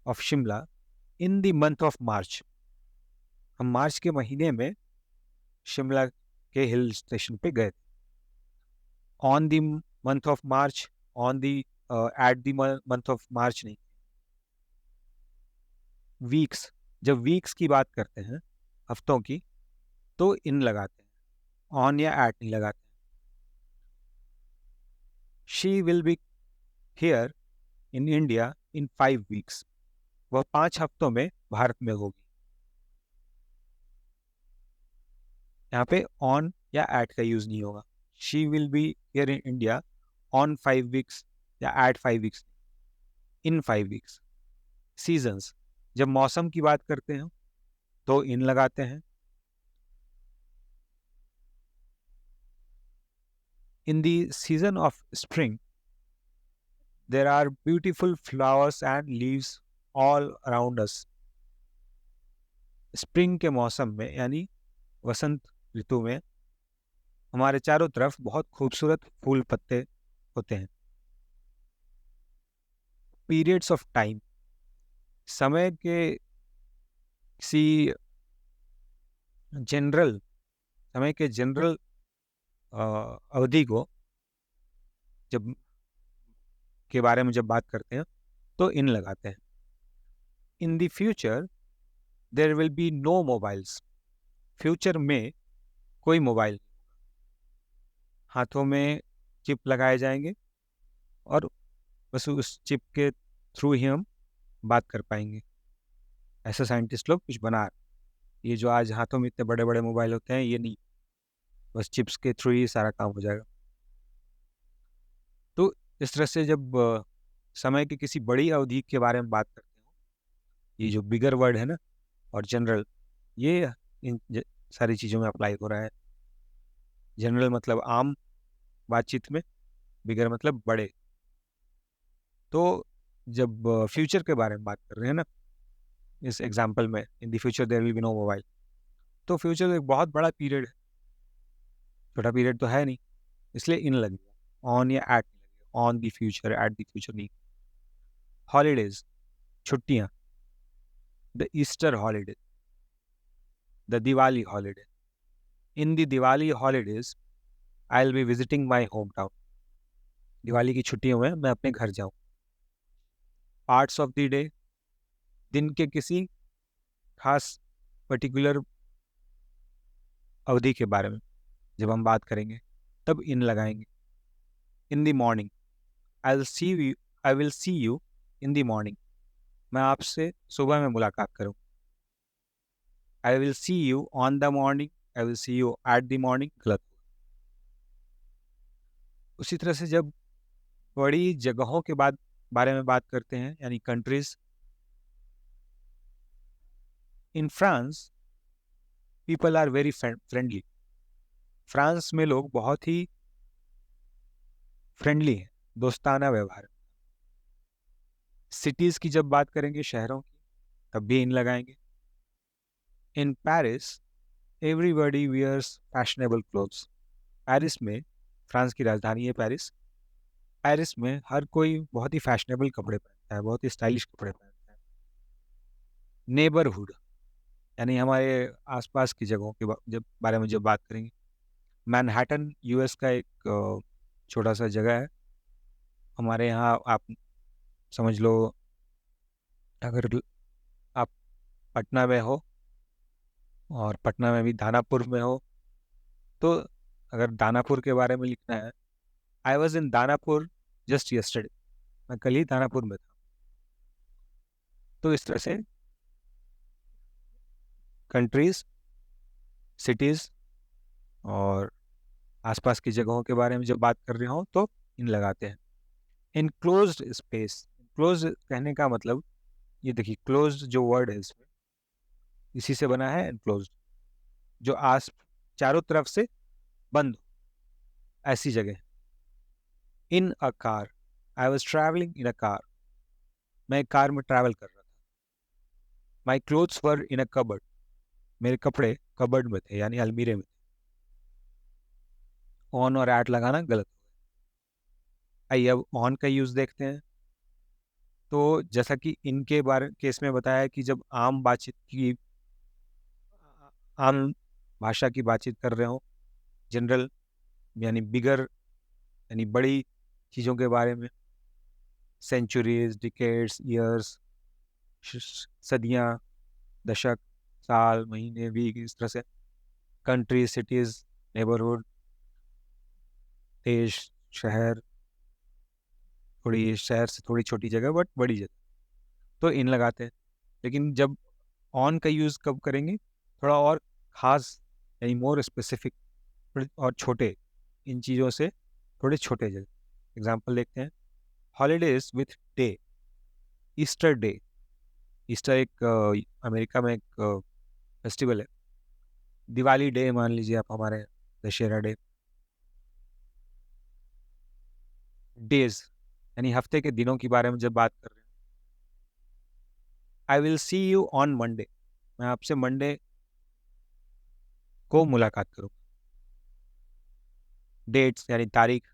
of Shimla in the month of March. हम मार्च के महीने में शिमला के हिल स्टेशन पे गए। On the month of March, on the at the month of मार्च नहीं। वीक्स, जब वीक्स की बात करते हैं, हफ्तों की, तो इन लगाते हैं, ऑन या एट नहीं लगाते हैं। She will be here in India in 5 weeks, वह 5 हफ्तों में भारत में होगी। यहाँ पे ऑन या एट का यूज नहीं होगा। She will be here in India on 5 weeks या एट 5 weeks, इन 5 weeks। सीजन्स, जब मौसम की बात करते हैं तो इन लगाते हैं। In the season of spring, there are beautiful flowers and leaves all around us. Spring के मौसम में यानी वसंत ऋतु में हमारे चारों तरफ बहुत खूबसूरत फूल पत्ते होते हैं. पीरियड्स ऑफ टाइम, समय के किसी जनरल समय के जनरल अवधि को जब के बारे में जब बात करते हैं तो इन लगाते हैं. In the future there will be no mobiles. Future में कोई मोबाइल, हाथों में चिप लगाए जाएंगे और बस उस चिप के थ्रू ही हम बात कर पाएंगे. ऐसा साइंटिस्ट लोग कुछ बना रहे. ये जो आज हाथों में इतने बड़े बड़े मोबाइल होते हैं ये नहीं, बस चिप्स के थ्रू ही सारा काम हो जाएगा. तो इस तरह से जब समय की किसी बड़ी अवधि के बारे में बात करते हो, ये जो बिगर वर्ड है ना और जनरल, ये इन सारी चीज़ों में अप्लाई हो रहा है. जनरल मतलब आम बातचीत में, बिगर मतलब बड़े. तो जब फ्यूचर के बारे में बात कर रहे हैं ना, इस एग्जाम्पल में in the future there will be no mobile, तो फ्यूचर एक बहुत बड़ा पीरियड है, छोटा पीरियड तो है नहीं, इसलिए इन लगेगा. ऑन या एट लगेगा. On the future, at the future नहीं. हॉलीडेज, छुट्टियाँ. The Easter holiday, the Diwali holiday. In the Diwali holidays I will be visiting my home town. Diwali की छुट्टियों में मैं अपने घर जाऊँ. पार्ट्स ऑफ द डे, दिन के किसी खास पर्टिकुलर अवधि के बारे में जब हम बात करेंगे तब इन लगाएंगे. In the morning, I will see you in the morning. मैं आपसे सुबह में मुलाकात करूँ. आई will see you on the morning, I will see you at the morning गलत. उसी तरह से जब बड़ी जगहों के बारे में बात करते हैं यानी countries, in France people are very friendly. France में लोग बहुत ही फ्रेंडली हैं, दोस्ताना व्यवहार. सिटीज की जब बात करेंगे, शहरों की, तब भी इन लगाएंगे. In Paris everybody wears fashionable clothes. Paris में, फ्रांस की राजधानी है पेरिस, पेरिस में हर कोई बहुत ही फैशनेबल कपड़े पहनता है, बहुत ही स्टाइलिश कपड़े पहनता है. नेबरहुड यानी हमारे आसपास की जगहों के जब बारे में जब बात करेंगे, मैनहट्टन यूएस का एक छोटा सा जगह है. हमारे यहाँ आप समझ लो, अगर आप पटना में हो और पटना में भी दानापुर में हो, तो अगर दानापुर के बारे में लिखना है, I was in Danapur just yesterday. मैं कल ही दानापुर में था. तो इस तरह से कंट्रीज, सिटीज और आसपास की जगहों के बारे में जब बात कर रहे हो तो इन लगाते हैं. इनक्लोज्ड स्पेस, क्लोज कहने का मतलब, ये देखिए क्लोज्ड जो वर्ड है इसमें इसी से बना है इनक्लोज्ड, जो चारों तरफ से बंद, ऐसी जगह. In a car, I was travelling in a car. मैं एक कार में ट्रैवल कर रहा था. My clothes were in a cupboard. मेरे कपड़े कबर्ड में थे यानी अलमीरे में थे. ऑन और एट लगाना गलत. आइए अब ऑन का यूज देखते हैं. तो जैसा कि इनके बारे केस में बताया कि जब आम भाषा की बातचीत कर रहे हो, जनरल यानी बिगर यानी बड़ी चीज़ों के बारे में, सेंचुरीज, डिकेड्स, ईयर्स, सदियाँ, दशक, साल, महीने, वीक, इस तरह से. कंट्री, सिटीज, नेबरहुड, देश, शहर, थोड़ी शहर से थोड़ी छोटी जगह बट बड़ी जगह, तो इन लगाते हैं. लेकिन जब ऑन का यूज़ कब करेंगे, थोड़ा और ख़ास यानी मोर स्पेसिफिक और छोटे, इन चीज़ों से थोड़े छोटे जगह. एग्जाम्पल देखते हैं. Holidays with day, Easter day. Easter एक अमेरिका में एक फेस्टिवल है. दिवाली डे मान लीजिए आप, हमारे दशहरा डे. डेज यानी हफ्ते के दिनों के बारे में जब बात कर रहे हैं, I will see you on Monday, मैं आपसे मंडे को मुलाकात करूँ। डेट्स यानी तारीख,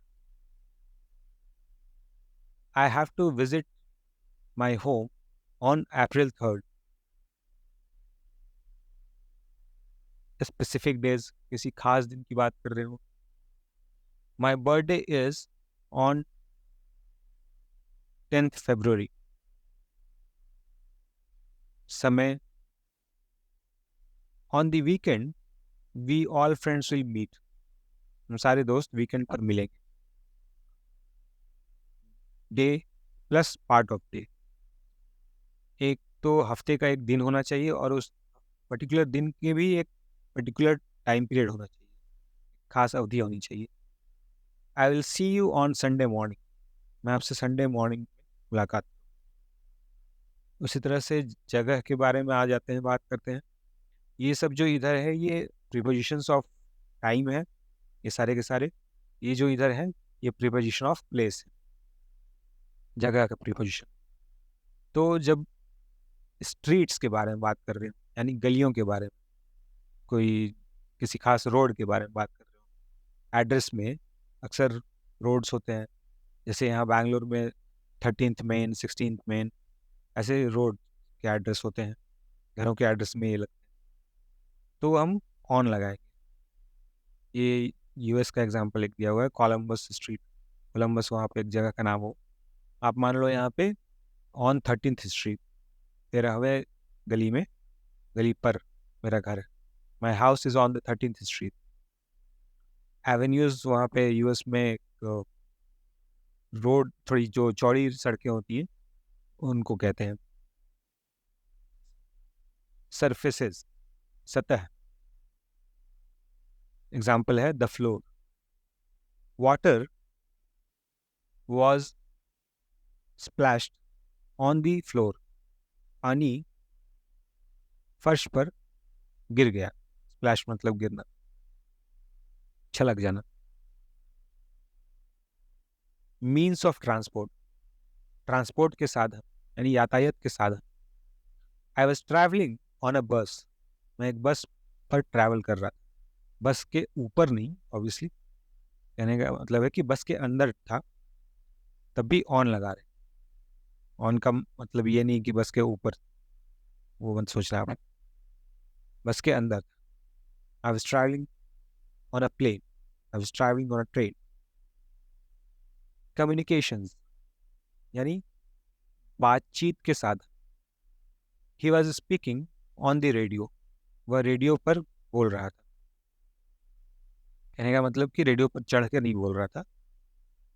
I have to visit my home on April 3rd। Specific days किसी खास दिन की बात कर रहे हो। My birthday is on 10th February। समय, on the weekend we all friends will meet, हम सारे दोस्त वीकेंड पर मिलेंगे। Day plus part of day, एक तो हफ्ते का एक दिन होना चाहिए और उस पर्टिकुलर दिन के भी एक पर्टिकुलर टाइम पीरियड होना चाहिए, खास अवधि होनी चाहिए। आई will see you on Sunday morning, मैं आपसे संडे मॉर्निंग मुलाकात। उसी तरह से जगह के बारे में आ जाते हैं, बात करते हैं। ये सब जो इधर है ये प्रीपोजिशंस ऑफ टाइम है, ये सारे के सारे। ये जो इधर है ये प्रीपोजिशन ऑफ प्लेस है, जगह का प्रीपोजिशन। तो जब स्ट्रीट्स के बारे में बात कर रहे हो यानी गलियों के बारे में, कोई किसी खास रोड के बारे में बात कर रहे हो, एड्रेस में अक्सर रोड्स होते हैं, जैसे यहाँ बैंगलोर में 13th मेन, 16th मेन, ऐसे रोड के एड्रेस होते हैं, घरों के एड्रेस में ये लगते हैं, तो हम ऑन लगाएंगे। ये यूएस का एग्जांपल एक दिया हुआ है, कोलंबस स्ट्रीट, कोलंबस वहाँ पे एक जगह का नाम हो। आप मान लो यहाँ पे ऑन 13th स्ट्रीट, 13वें गली में, गली पर मेरा घर है। My house is on the 13th street. Avenues वहाँ पे यूएस में रोड, थोड़ी जो चौड़ी सड़कें होती हैं उनको कहते हैं सरफेसेस, सतह। एग्जाम्पल है the floor, water was splashed on the floor, पानी फर्श पर गिर गया। स्प्लैश मतलब गिरना, छलक जाना। मीन्स ऑफ ट्रांसपोर्ट, ट्रांसपोर्ट के साधन यानी यातायात के साधन। आई वॉज ट्रैवलिंग ऑन अ बस, मैं एक बस पर ट्रैवल कर रहा था, बस के ऊपर नहीं ऑब्वियसली, कहने का मतलब है कि बस के अंदर था, तब भी ऑन लगा रहे। ऑन का मतलब ये नहीं कि बस के ऊपर, वो मत सोच रहा आप, बस के अंदर। I was travelling on a plane, I was travelling on a train. Communications यानी बातचीत के साधन। He was speaking on the radio, वह रेडियो पर बोल रहा था। कहने का मतलब कि रेडियो पर चढ़ के नहीं बोल रहा था,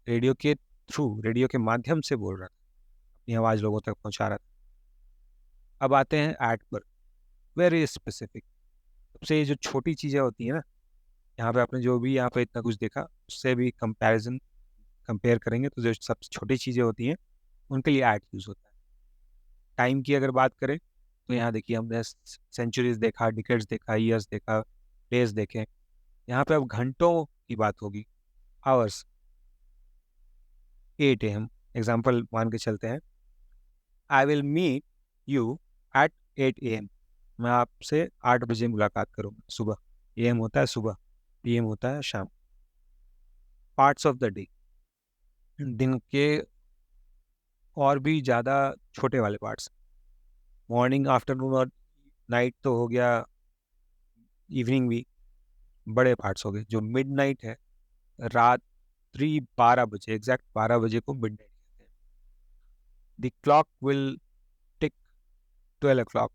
रेडियो के थ्रू, रेडियो के माध्यम से बोल रहा था, अपनी आवाज़ लोगों तक पहुंचा रहा था। अब आते हैं एट पर, वेरी स्पेसिफिक। सबसे ये जो छोटी चीज़ें होती हैं ना, यहाँ पे आपने जो भी यहाँ पे इतना कुछ देखा उससे भी कंपेयर करेंगे तो जो सबसे छोटी चीज़ें होती हैं उनके लिए एट यूज़ होता है। टाइम की अगर बात करें तो यहाँ देखिए हमने सेंचुरीज देखा, डिकेड्स देखा, ईयर्स देखा, डेज देखे। यहाँ पे अब घंटों की बात होगी, आवर्स। 8 AM एग्जाम्पल मान के चलते हैं। I will meet you at 8 AM, मैं आपसे 8 बजे मुलाकात करूँगा सुबह। AM होता है सुबह, PM होता है शाम। पार्ट्स ऑफ द डे, दिन के और भी ज़्यादा छोटे वाले पार्ट्स, मॉर्निंग, आफ्टरनून और नाइट तो हो गया, इवनिंग भी बड़े पार्ट्स हो गए। जो मिड नाइट है, रात्रि 12 बजे, एग्जैक्ट 12 बजे को मिड नाइट कहते हैं। The clock will tick 12 o'clock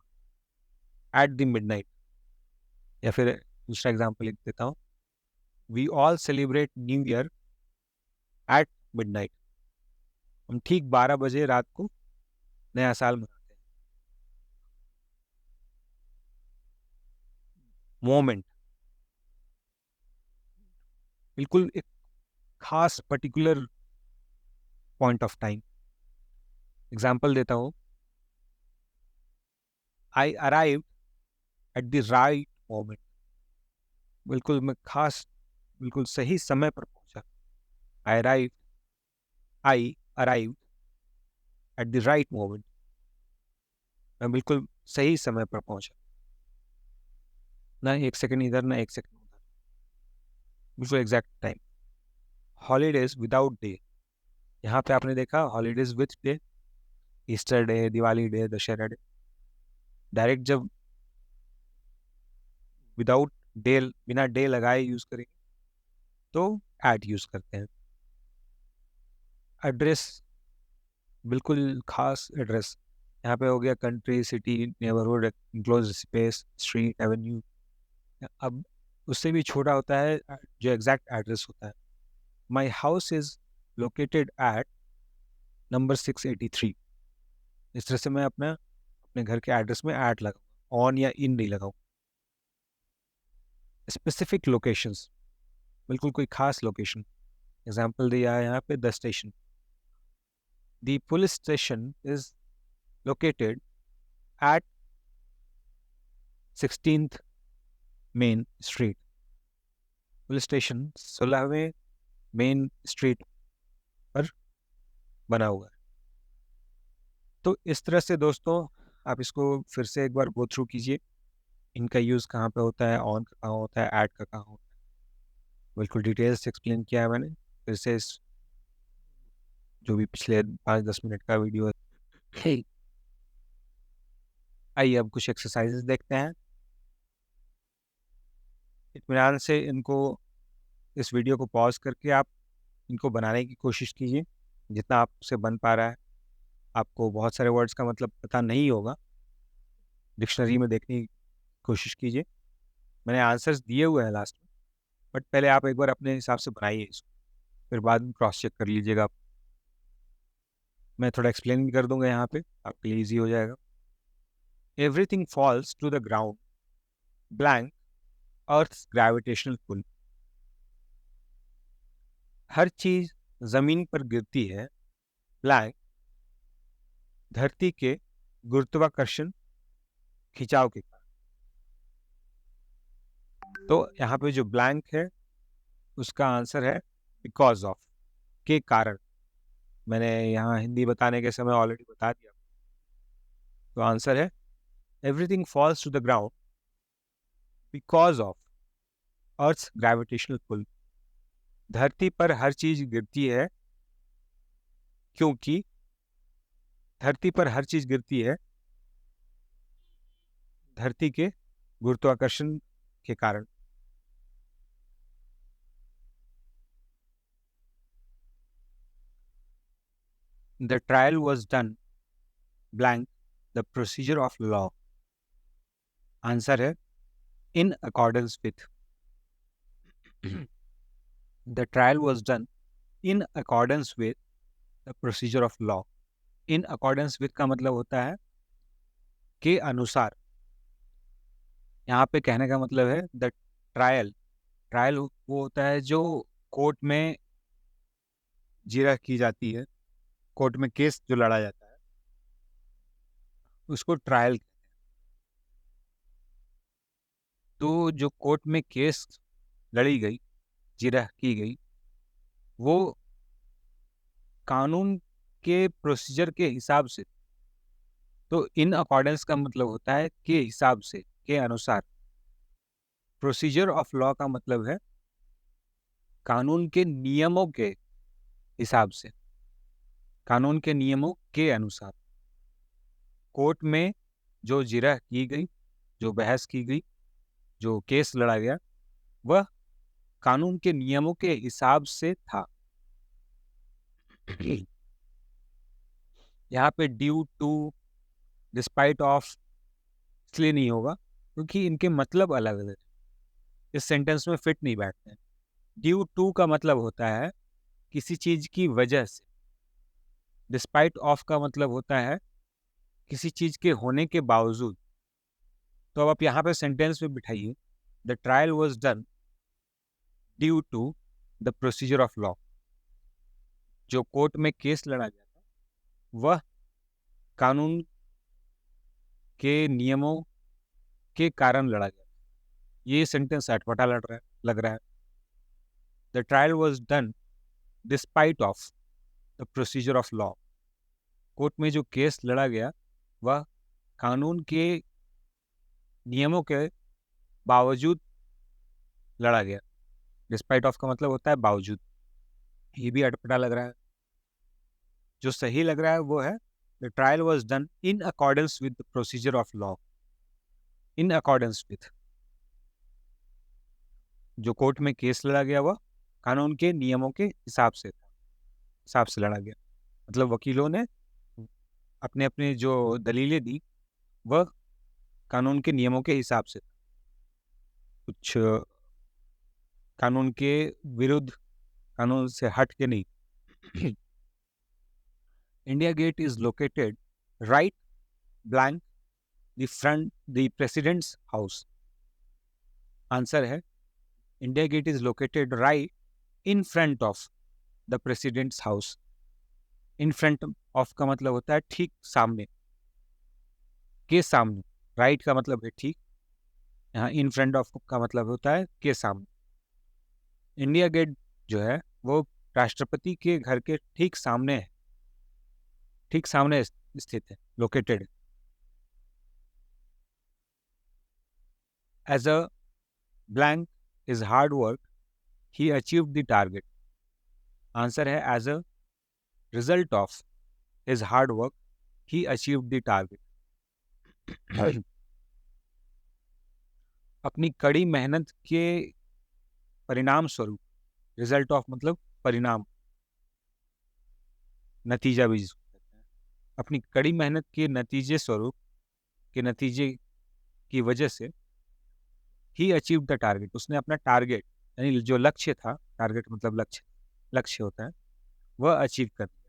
at the midnight. या फिर दूसरा एग्जाम्पल लिख देता हूँ, we all celebrate new year at midnight, हम ठीक 12 बजे रात को नया साल मनाते हैं। मोमेंट, बिल्कुल एक खास particular point of time. Example देता हूँ, आई arrive at the right moment, बिल्कुल मैं खास, बिल्कुल सही समय पर पहुंचा। आई arrive I arrive at the right moment. मैं बिल्कुल सही समय पर पहुंचा, ना एक सेकंड इधर ना एक सेकंड उधर, बिल्कुल exact time. Holidays without day, यहाँ पे आपने देखा holidays with day, Easter day, Diwali day, Dussehra day. Direct जब विदाउट डे, बिना डे लगाए यूज करेंगे तो एट यूज करते हैं। एड्रेस, बिल्कुल खास एड्रेस, यहाँ पे हो गया country, city, neighbourhood, close space, street, Avenue. अब उससे भी छोटा होता है जो एग्जैक्ट एड्रेस होता है। My house is located eight number 683। इस तरह से मैं अपने घर के एड्रेस में एट लगाऊँ, ऑन या इन नहीं लगाऊँ। स्पेसिफिक लोकेशंस, बिल्कुल कोई खास लोकेशन। एग्जाम्पल दिया है यहाँ पे the station. The police station is located at 16th main street. Police station 16वें मेन स्ट्रीट पर बना हुआ है। तो इस तरह से दोस्तों आप इसको फिर से एक बार गो थ्रू कीजिए। इनका यूज़ कहाँ पे होता है, ऑन का कहाँ होता है, ऐड का कहाँ होता है, बिल्कुल डिटेल से एक्सप्लेन किया है मैंने। फिर से इस जो भी पिछले 5-10 मिनट का वीडियो है। ठीक, आइए अब कुछ एक्सरसाइजेस देखते हैं। इत्मीनान से इनको, इस वीडियो को पॉज करके आप इनको बनाने की कोशिश कीजिए जितना आपसे बन पा रहा है। आपको बहुत सारे वर्ड्स का मतलब पता नहीं होगा, डिक्शनरी में देखने की कोशिश कीजिए। मैंने आंसर्स दिए हुए हैं लास्ट में, बट पहले आप एक बार अपने हिसाब से बनाइए इसको, फिर बाद में क्रॉस चेक कर लीजिएगा। मैं थोड़ा एक्सप्लेन भी कर दूंगा यहाँ पे, आपके लिए ईजी हो जाएगा। Everything falls to the ground blank earth's gravitational pull. हर चीज जमीन पर गिरती है ब्लैंक धरती के गुरुत्वाकर्षण खिंचाव के कारण। तो यहाँ पे जो ब्लैंक है उसका आंसर है बिकॉज ऑफ, के कारण। मैंने यहाँ हिंदी बताने के समय ऑलरेडी बता दिया। तो आंसर है everything falls to the ground because of earth's gravitational pull. धरती पर हर चीज गिरती है क्योंकि, धरती पर हर चीज गिरती है धरती के गुरुत्वाकर्षण के कारण। The trial was done blank the procedure of law. Answer है in accordance with. The trial was done in accordance with the procedure of law. In accordance with का मतलब होता है के अनुसार। यहाँ पे कहने का मतलब है द ट्रायल, ट्रायल वो होता है जो कोर्ट में जिरह की जाती है, कोर्ट में केस जो लड़ा जाता है उसको ट्रायल। तो जो कोर्ट में केस लड़ी गई, जिरह की गई, वो कानून के प्रोसीजर के हिसाब से। तो इन अकॉर्डेंस का मतलब होता है के हिसाब से, के अनुसार। प्रोसीजर ऑफ लॉ का मतलब है कानून के नियमों के हिसाब से, कानून के नियमों के अनुसार। कोर्ट में जो जिरह की गई, जो बहस की गई, जो केस लड़ा गया, वह कानून के नियमों के हिसाब से था। यहाँ पे ड्यू टू, डिस्पाइट ऑफ इसलिए नहीं होगा क्योंकि इनके मतलब अलग अलग इस सेंटेंस में फिट नहीं बैठते हैं। ड्यू टू का मतलब होता है किसी चीज की वजह से। डिस्पाइट ऑफ का मतलब होता है किसी चीज के होने के बावजूद। तो अब आप यहाँ पे सेंटेंस में बिठाइए the trial was done due to the procedure of law. जो कोर्ट में केस लड़ा गया था वह कानून के नियमों के कारण लड़ा गया। ये सेंटेंस अटपटा लग रहा है। The trial was done despite of the procedure of law. Court में जो केस लड़ा गया वह कानून के नियमों के बावजूद लड़ा गया। डिस्पाइट ऑफ का मतलब होता है बावजूद। ये भी अटपटा लग रहा है। जो सही लग रहा है वो है the trial was done in accordance with the procedure of law. In accordance with, जो कोर्ट में केस लड़ा गया वह कानून के नियमों के हिसाब से लड़ा गया। मतलब वकीलों ने अपने अपने जो दलीलें दी वह कानून के नियमों के हिसाब से, कुछ कानून के विरुद्ध, कानून से हट के नहीं। India Gate is located right blank the president's house. Answer है India Gate is located right in front of the president's house. In front of का मतलब होता है ठीक सामने, के सामने। राइट का मतलब है ठीक, यहाँ इन फ्रंट ऑफ का मतलब होता है के सामने। इंडिया गेट जो है वो राष्ट्रपति के घर के ठीक सामने है, ठीक सामने स्थित है, located. As a blank is hard work he achieve the target. Answer है as a result of his hard work he achieve the target. अपनी कड़ी मेहनत के परिणाम स्वरूप, रिजल्ट ऑफ मतलब परिणाम, नतीजा भी अपनी कड़ी मेहनत के नतीजे स्वरूप, के नतीजे की वजह से ही अचीव द टारगेट, उसने अपना टारगेट यानी जो लक्ष्य था, टारगेट मतलब लक्ष्य, लक्ष्य होता है, वह अचीव कर दिया।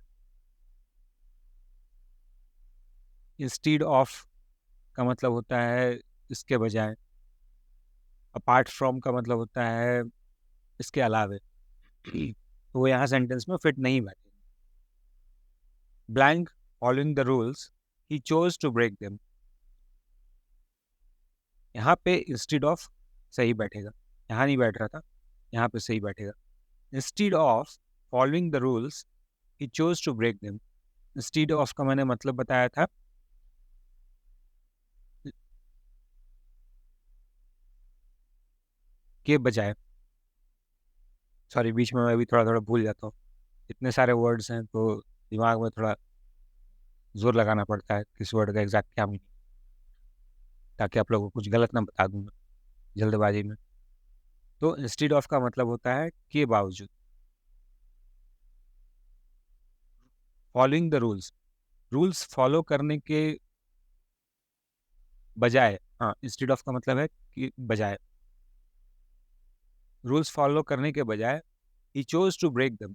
इंस्टीड ऑफ का मतलब होता है इसके बजाय। अपार्ट फ्रॉम का मतलब होता है इसके अलावे। तो वो यहाँ सेंटेंस में फिट नहीं बैठे। Blank following the rules he chose to break them. यहाँ पे इंस्टीड ऑफ सही बैठेगा, यहाँ नहीं बैठ रहा था, यहाँ पे सही बैठेगा। Instead of following the rules he chose to break them. Instead of का मैंने मतलब बताया था के बजाय। सॉरी, बीच में मैं भी थोड़ा थोड़ा भूल जाता हूँ, इतने सारे वर्ड्स हैं तो दिमाग में थोड़ा जोर लगाना पड़ता है किस वर्ड का एग्जैक्ट क्या मीनिंग, ताकि आप लोगों को कुछ गलत ना बता दूँ मैं जल्दबाजी में। तो इंस्टीड ऑफ का मतलब होता है के बावजूद। Following the rules, rules follow करने के बजाय। हाँ, इंस्टीड ऑफ का मतलब है कि बजाय, रूल्स फॉलो करने के बजाय he chose to break them,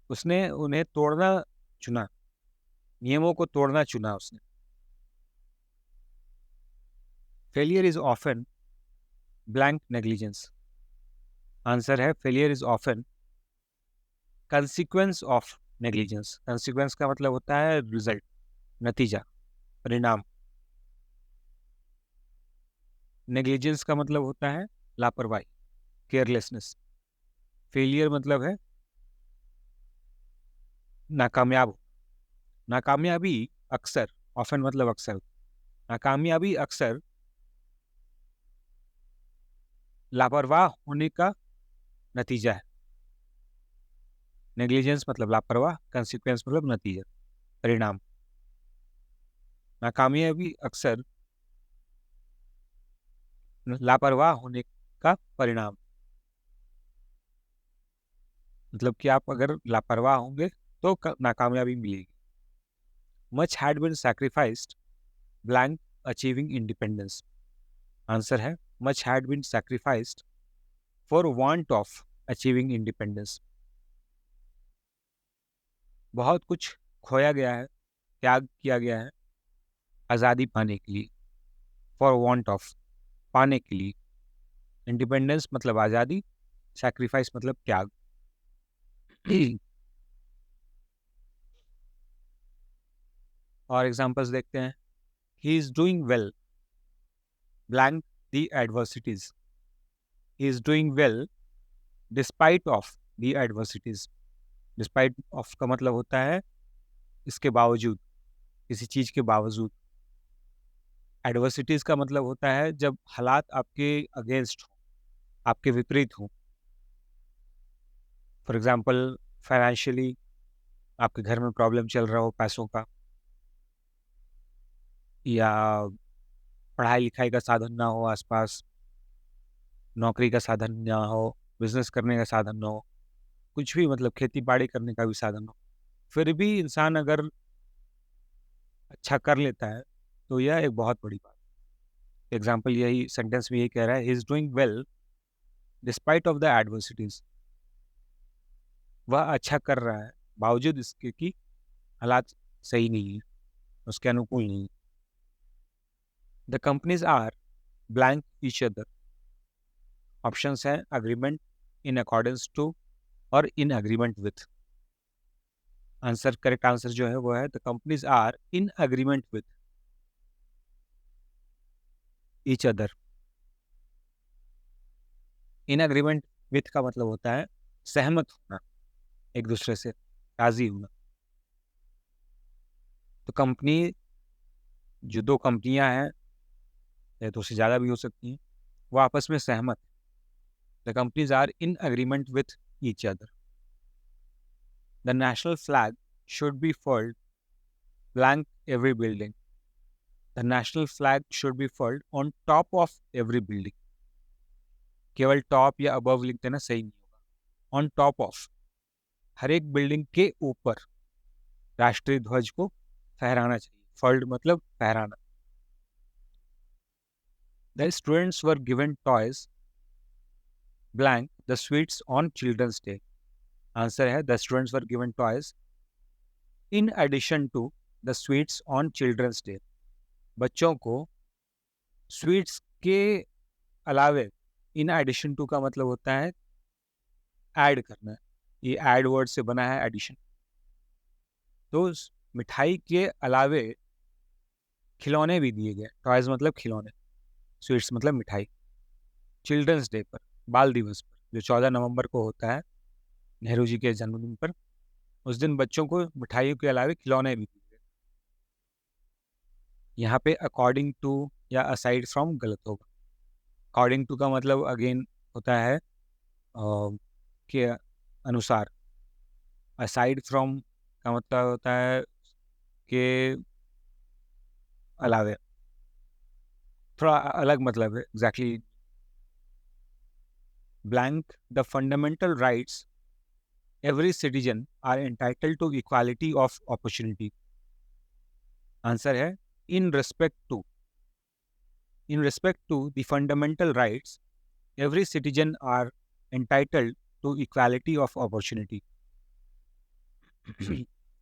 उसने उन्हें तोड़ना चुना, नियमों को तोड़ना चुना उसने। Failure is often blank negligence. Answer है failure is often consequence of negligence. Consequence का मतलब होता है रिजल्ट, नतीजा, परिणाम। नेग्लिजेंस का मतलब होता है लापरवाही, केयरलेसनेस। फेलियर मतलब है नाकामयाब। नाकामयाबी अक्सर, ऑफन मतलब अक्सर, नाकामयाबी अक्सर लापरवाह होने का नतीजा है। नेग्लिजेंस मतलब लापरवाह, कंसिक्वेंस मतलब नतीजा, परिणाम। नाकामयाबी अक्सर लापरवाह होने का परिणाम, मतलब कि आप अगर लापरवाह होंगे तो नाकामयाबी मिलेगी। Much had been sacrificed blank achieving independence. Answer है much had been sacrificed for want of achieving independence. बहुत कुछ खोया गया है, त्याग किया गया है आज़ादी पाने के लिए। फॉर वांट ऑफ, पाने के लिए। इंडिपेंडेंस मतलब आज़ादी, सैक्रिफाइस मतलब त्याग। और एग्जांपल्स देखते हैं। He is doing well blank the adversities. He is doing well despite of the adversities. Despite of का मतलब होता है इसके बावजूद, किसी चीज़ के बावजूद। एडवर्सिटीज़ का मतलब होता है जब हालात आपके अगेंस्ट हो, आपके विपरीत हो। फॉर एग्जांपल फाइनेंशियली आपके घर में प्रॉब्लम चल रहा हो पैसों का, या पढ़ाई-लिखाई का साधन ना हो आस-पास, नौकरी का साधन ना हो, बिज़नेस करने का साधन ना हो, कुछ भी मतलब खेती-बाड़ी करने का भी साधन हो। फिर भी इंसान अगर अच्छा कर लेता है, तो यह एक बहुत बड़ी बात है। एग्ज़ाम्पल यही सेंटेंस में यही कह रहा है, he is doing well despite of the adversities. वह अच्छा कर रहा है, बावजूद इसके कि हालात सही नहीं है, उसके अनुकूल नहीं है। The companies are blank each other. Options हैं एग्रीमेंट, इन अकॉर्डेंस टू और in agreement with. Answer, correct answer जो है वो है the companies are in agreement with each other. In agreement with का मतलब होता है सहमत होना, एक दूसरे से राज़ी होना। तो कंपनी, जो 2 कंपनियाँ हैं, या तो उससे ज़्यादा भी हो सकती हैं, वो आपस में सहमत। The companies are in agreement with each other. The national flag should be furled blank every building. The national flag should be furled on top of every building. केवल टॉप या अबव लिख देना सही नहीं होगा। ऑन टॉप ऑफ, हर एक building के ऊपर राष्ट्रीय ध्वज को फहराना चाहिए। फर्ल्ड मतलब फहराना। The students were given toys blank the sweets on children's day. Answer है the students were given toys in addition to the sweets on children's day. बच्चों को स्वीट्स के अलावे, इन एडिशन टू का मतलब होता है ऐड करना। ये ऐड वर्ड से बना है एडिशन। तो मिठाई के अलावे खिलौने भी दिए गए। टॉयज मतलब खिलौने, स्वीट्स मतलब मिठाई। चिल्ड्रंस डे पर, बाल दिवस पर, जो 14 नवंबर को होता है, नेहरू जी के जन्मदिन पर, उस दिन बच्चों को मिठाइयों के अलावे खिलौने भी दिए गए। यहाँ पे अकॉर्डिंग टू या असाइड फ्रॉम गलत होगा। अकॉर्डिंग टू का मतलब अगेन होता है के अनुसार। असाइड फ्रॉम का मतलब होता है के अलावे। थोड़ा अलग मतलब है exactly. Blank the fundamental rights every citizen are entitled to equality of opportunity. Answer है in respect to. In respect to the fundamental rights every citizen are entitled to equality of opportunity.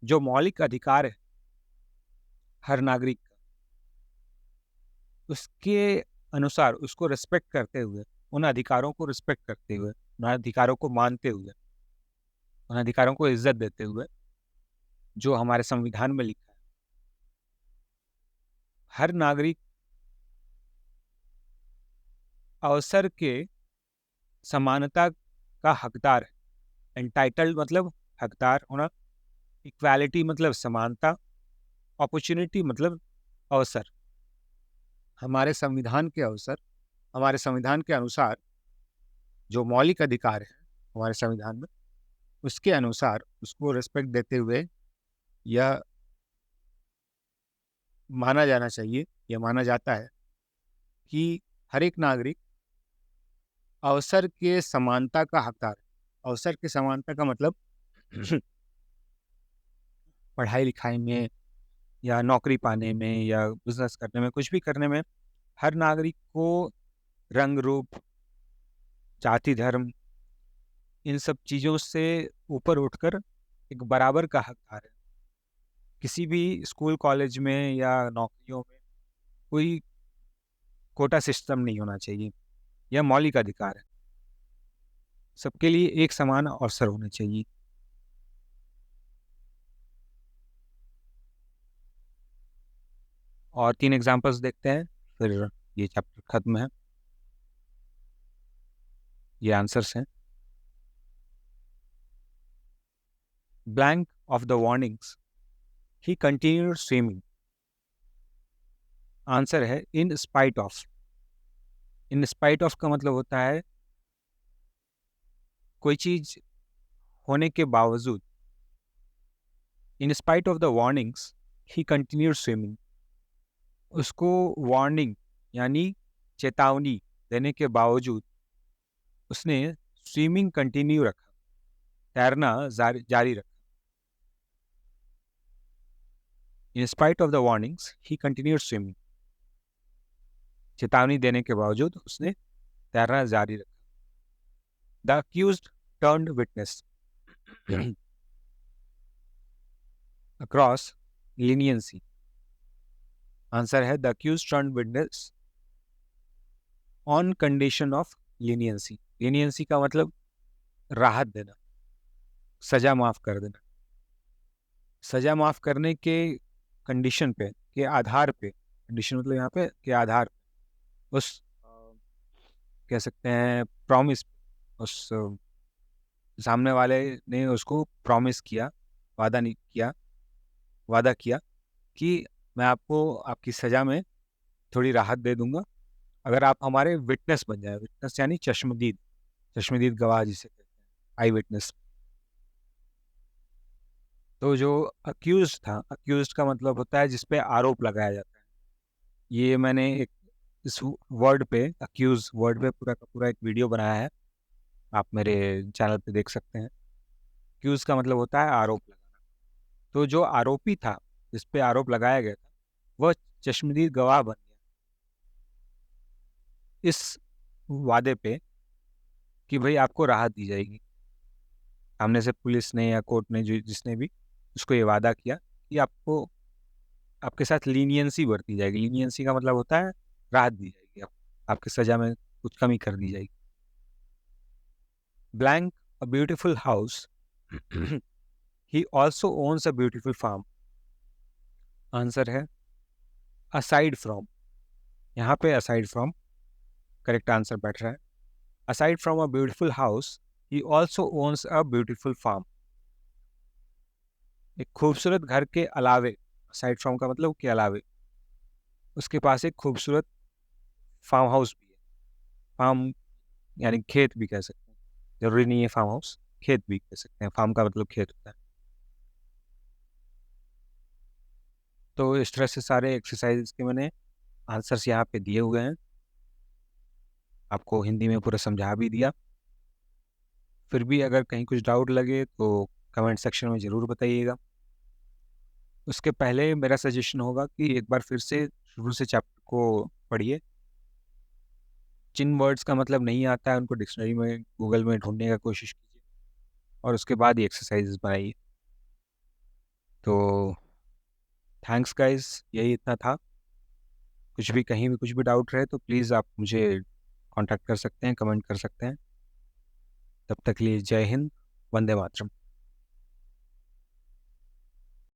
जो मौलिक अधिकार है हर नागरिक का, उसके अनुसार, उसको रिस्पेक्ट करते हुए, उन अधिकारों को रिस्पेक्ट करते हुए, उन अधिकारों को मानते हुए, उन अधिकारों को इज्जत देते हुए, जो हमारे संविधान में लिखा है, हर नागरिक अवसर के समानता का हकदार है। एंटाइटल्ड मतलब हकदार होना, इक्वालिटी मतलब समानता, अपॉर्चुनिटी मतलब अवसर। हमारे संविधान के अवसर, हमारे संविधान के अनुसार जो मौलिक अधिकार है हमारे संविधान में, उसके अनुसार उसको रिस्पेक्ट देते हुए यह माना जाना चाहिए, यह माना जाता है कि हर एक नागरिक अवसर के समानता का हकदार है। अवसर के समानता का मतलब पढ़ाई लिखाई में, या नौकरी पाने में, या बिजनेस करने में, कुछ भी करने में हर नागरिक को रंग रूप, जाति धर्म, इन सब चीज़ों से ऊपर उठकर एक बराबर का हकदार है। किसी भी स्कूल कॉलेज में या नौकरियों में कोई कोटा सिस्टम नहीं होना चाहिए। यह मौलिक अधिकार है। सबके लिए एक समान अवसर होने चाहिए। और 3 एग्जांपल्स देखते हैं, फिर ये चैप्टर खत्म है। ये आंसर्स हैं। Blank of the warnings, he continued swimming. Answer है in spite of. In spite of का मतलब होता है कोई चीज होने के बावजूद. In spite of the warnings, he continued swimming. उसको वार्निंग यानी चेतावनी देने के बावजूद उसने स्विमिंग कंटिन्यू रखा, तैरना जारी रखा. In spite of the warnings, he continued swimming. चेतावनी देने के बावजूद उसने तैरना जारी रखा. The accused turned witness across leniency. Answer है the accused turned witness on condition of leniency. leniency का मतलब राहत देना, सजा माफ कर देना. सजा माफ करने के कंडीशन पे, के आधार पे, कंडीशन मतलब यहाँ पे के आधार पे, उस कह सकते हैं प्रॉमिस, उस सामने वाले ने उसको प्रॉमिस किया, वादा किया कि मैं आपको आपकी सजा में थोड़ी राहत दे दूंगा अगर आप हमारे विटनेस बन जाए. विटनेस यानी चश्मदीद गवाह जिसे कहते हैं, आई विटनेस. तो जो अक्यूज था, अक्यूज का मतलब होता है जिसपे आरोप लगाया जाता है. ये मैंने एक इस वर्ड पे, अक्यूज वर्ड पे पूरा का पूरा एक वीडियो बनाया है, आप मेरे चैनल पे देख सकते हैं. अक्यूज का मतलब होता है आरोप लगाना. तो जो आरोपी था, जिस पे आरोप लगाया गया था, वह चश्मदीद गवाह बन गया इस वादे पे कि भाई आपको राहत दी जाएगी. सामने से पुलिस ने या कोर्ट ने, जो जिसने भी उसको ये वादा किया कि आपको, आपके साथ लीनियंसी बरती जाएगी. लीनियंसी का मतलब होता है राहत दी जाएगी, आपकी सजा में कुछ कमी कर दी जाएगी. Blank a beautiful house, he also owns a beautiful farm. Answer है असाइड फ्रॉम. यहाँ पे असाइड फ्रॉम करेक्ट आंसर बैठ रहा है. Aside from a beautiful house, he also owns a beautiful farm. एक खूबसूरत घर के अलावे, असाइड फ्रॉम का मतलब के अलावे, उसके पास एक खूबसूरत फार्म हाउस भी है. फार्म यानी खेत भी कह सकते हैं, जरूरी नहीं है फार्म हाउस, खेत भी कह सकते हैं. फार्म का मतलब खेत होता है. तो इस तरह से सारे एक्सरसाइज के मैंने आंसर्स यहाँ पे दिए हुए हैं. आपको हिंदी में पूरा समझा भी दिया. फिर भी अगर कहीं कुछ डाउट लगे तो कमेंट सेक्शन में ज़रूर बताइएगा. उसके पहले मेरा सजेशन होगा कि एक बार फिर से शुरू से चैप्टर को पढ़िए. जिन वर्ड्स का मतलब नहीं आता है उनको डिक्शनरी में, गूगल में ढूंढने का कोशिश कीजिए और उसके बाद ही एक्सरसाइजेस बनाइए. तो थैंक्स गाइस, यही इतना था. कुछ भी कहीं भी कुछ भी डाउट रहे तो प्लीज़ आप मुझे कांटेक्ट कर सकते हैं, कमेंट कर सकते हैं. तब तक के लिए जय हिंद, वंदे मातरम.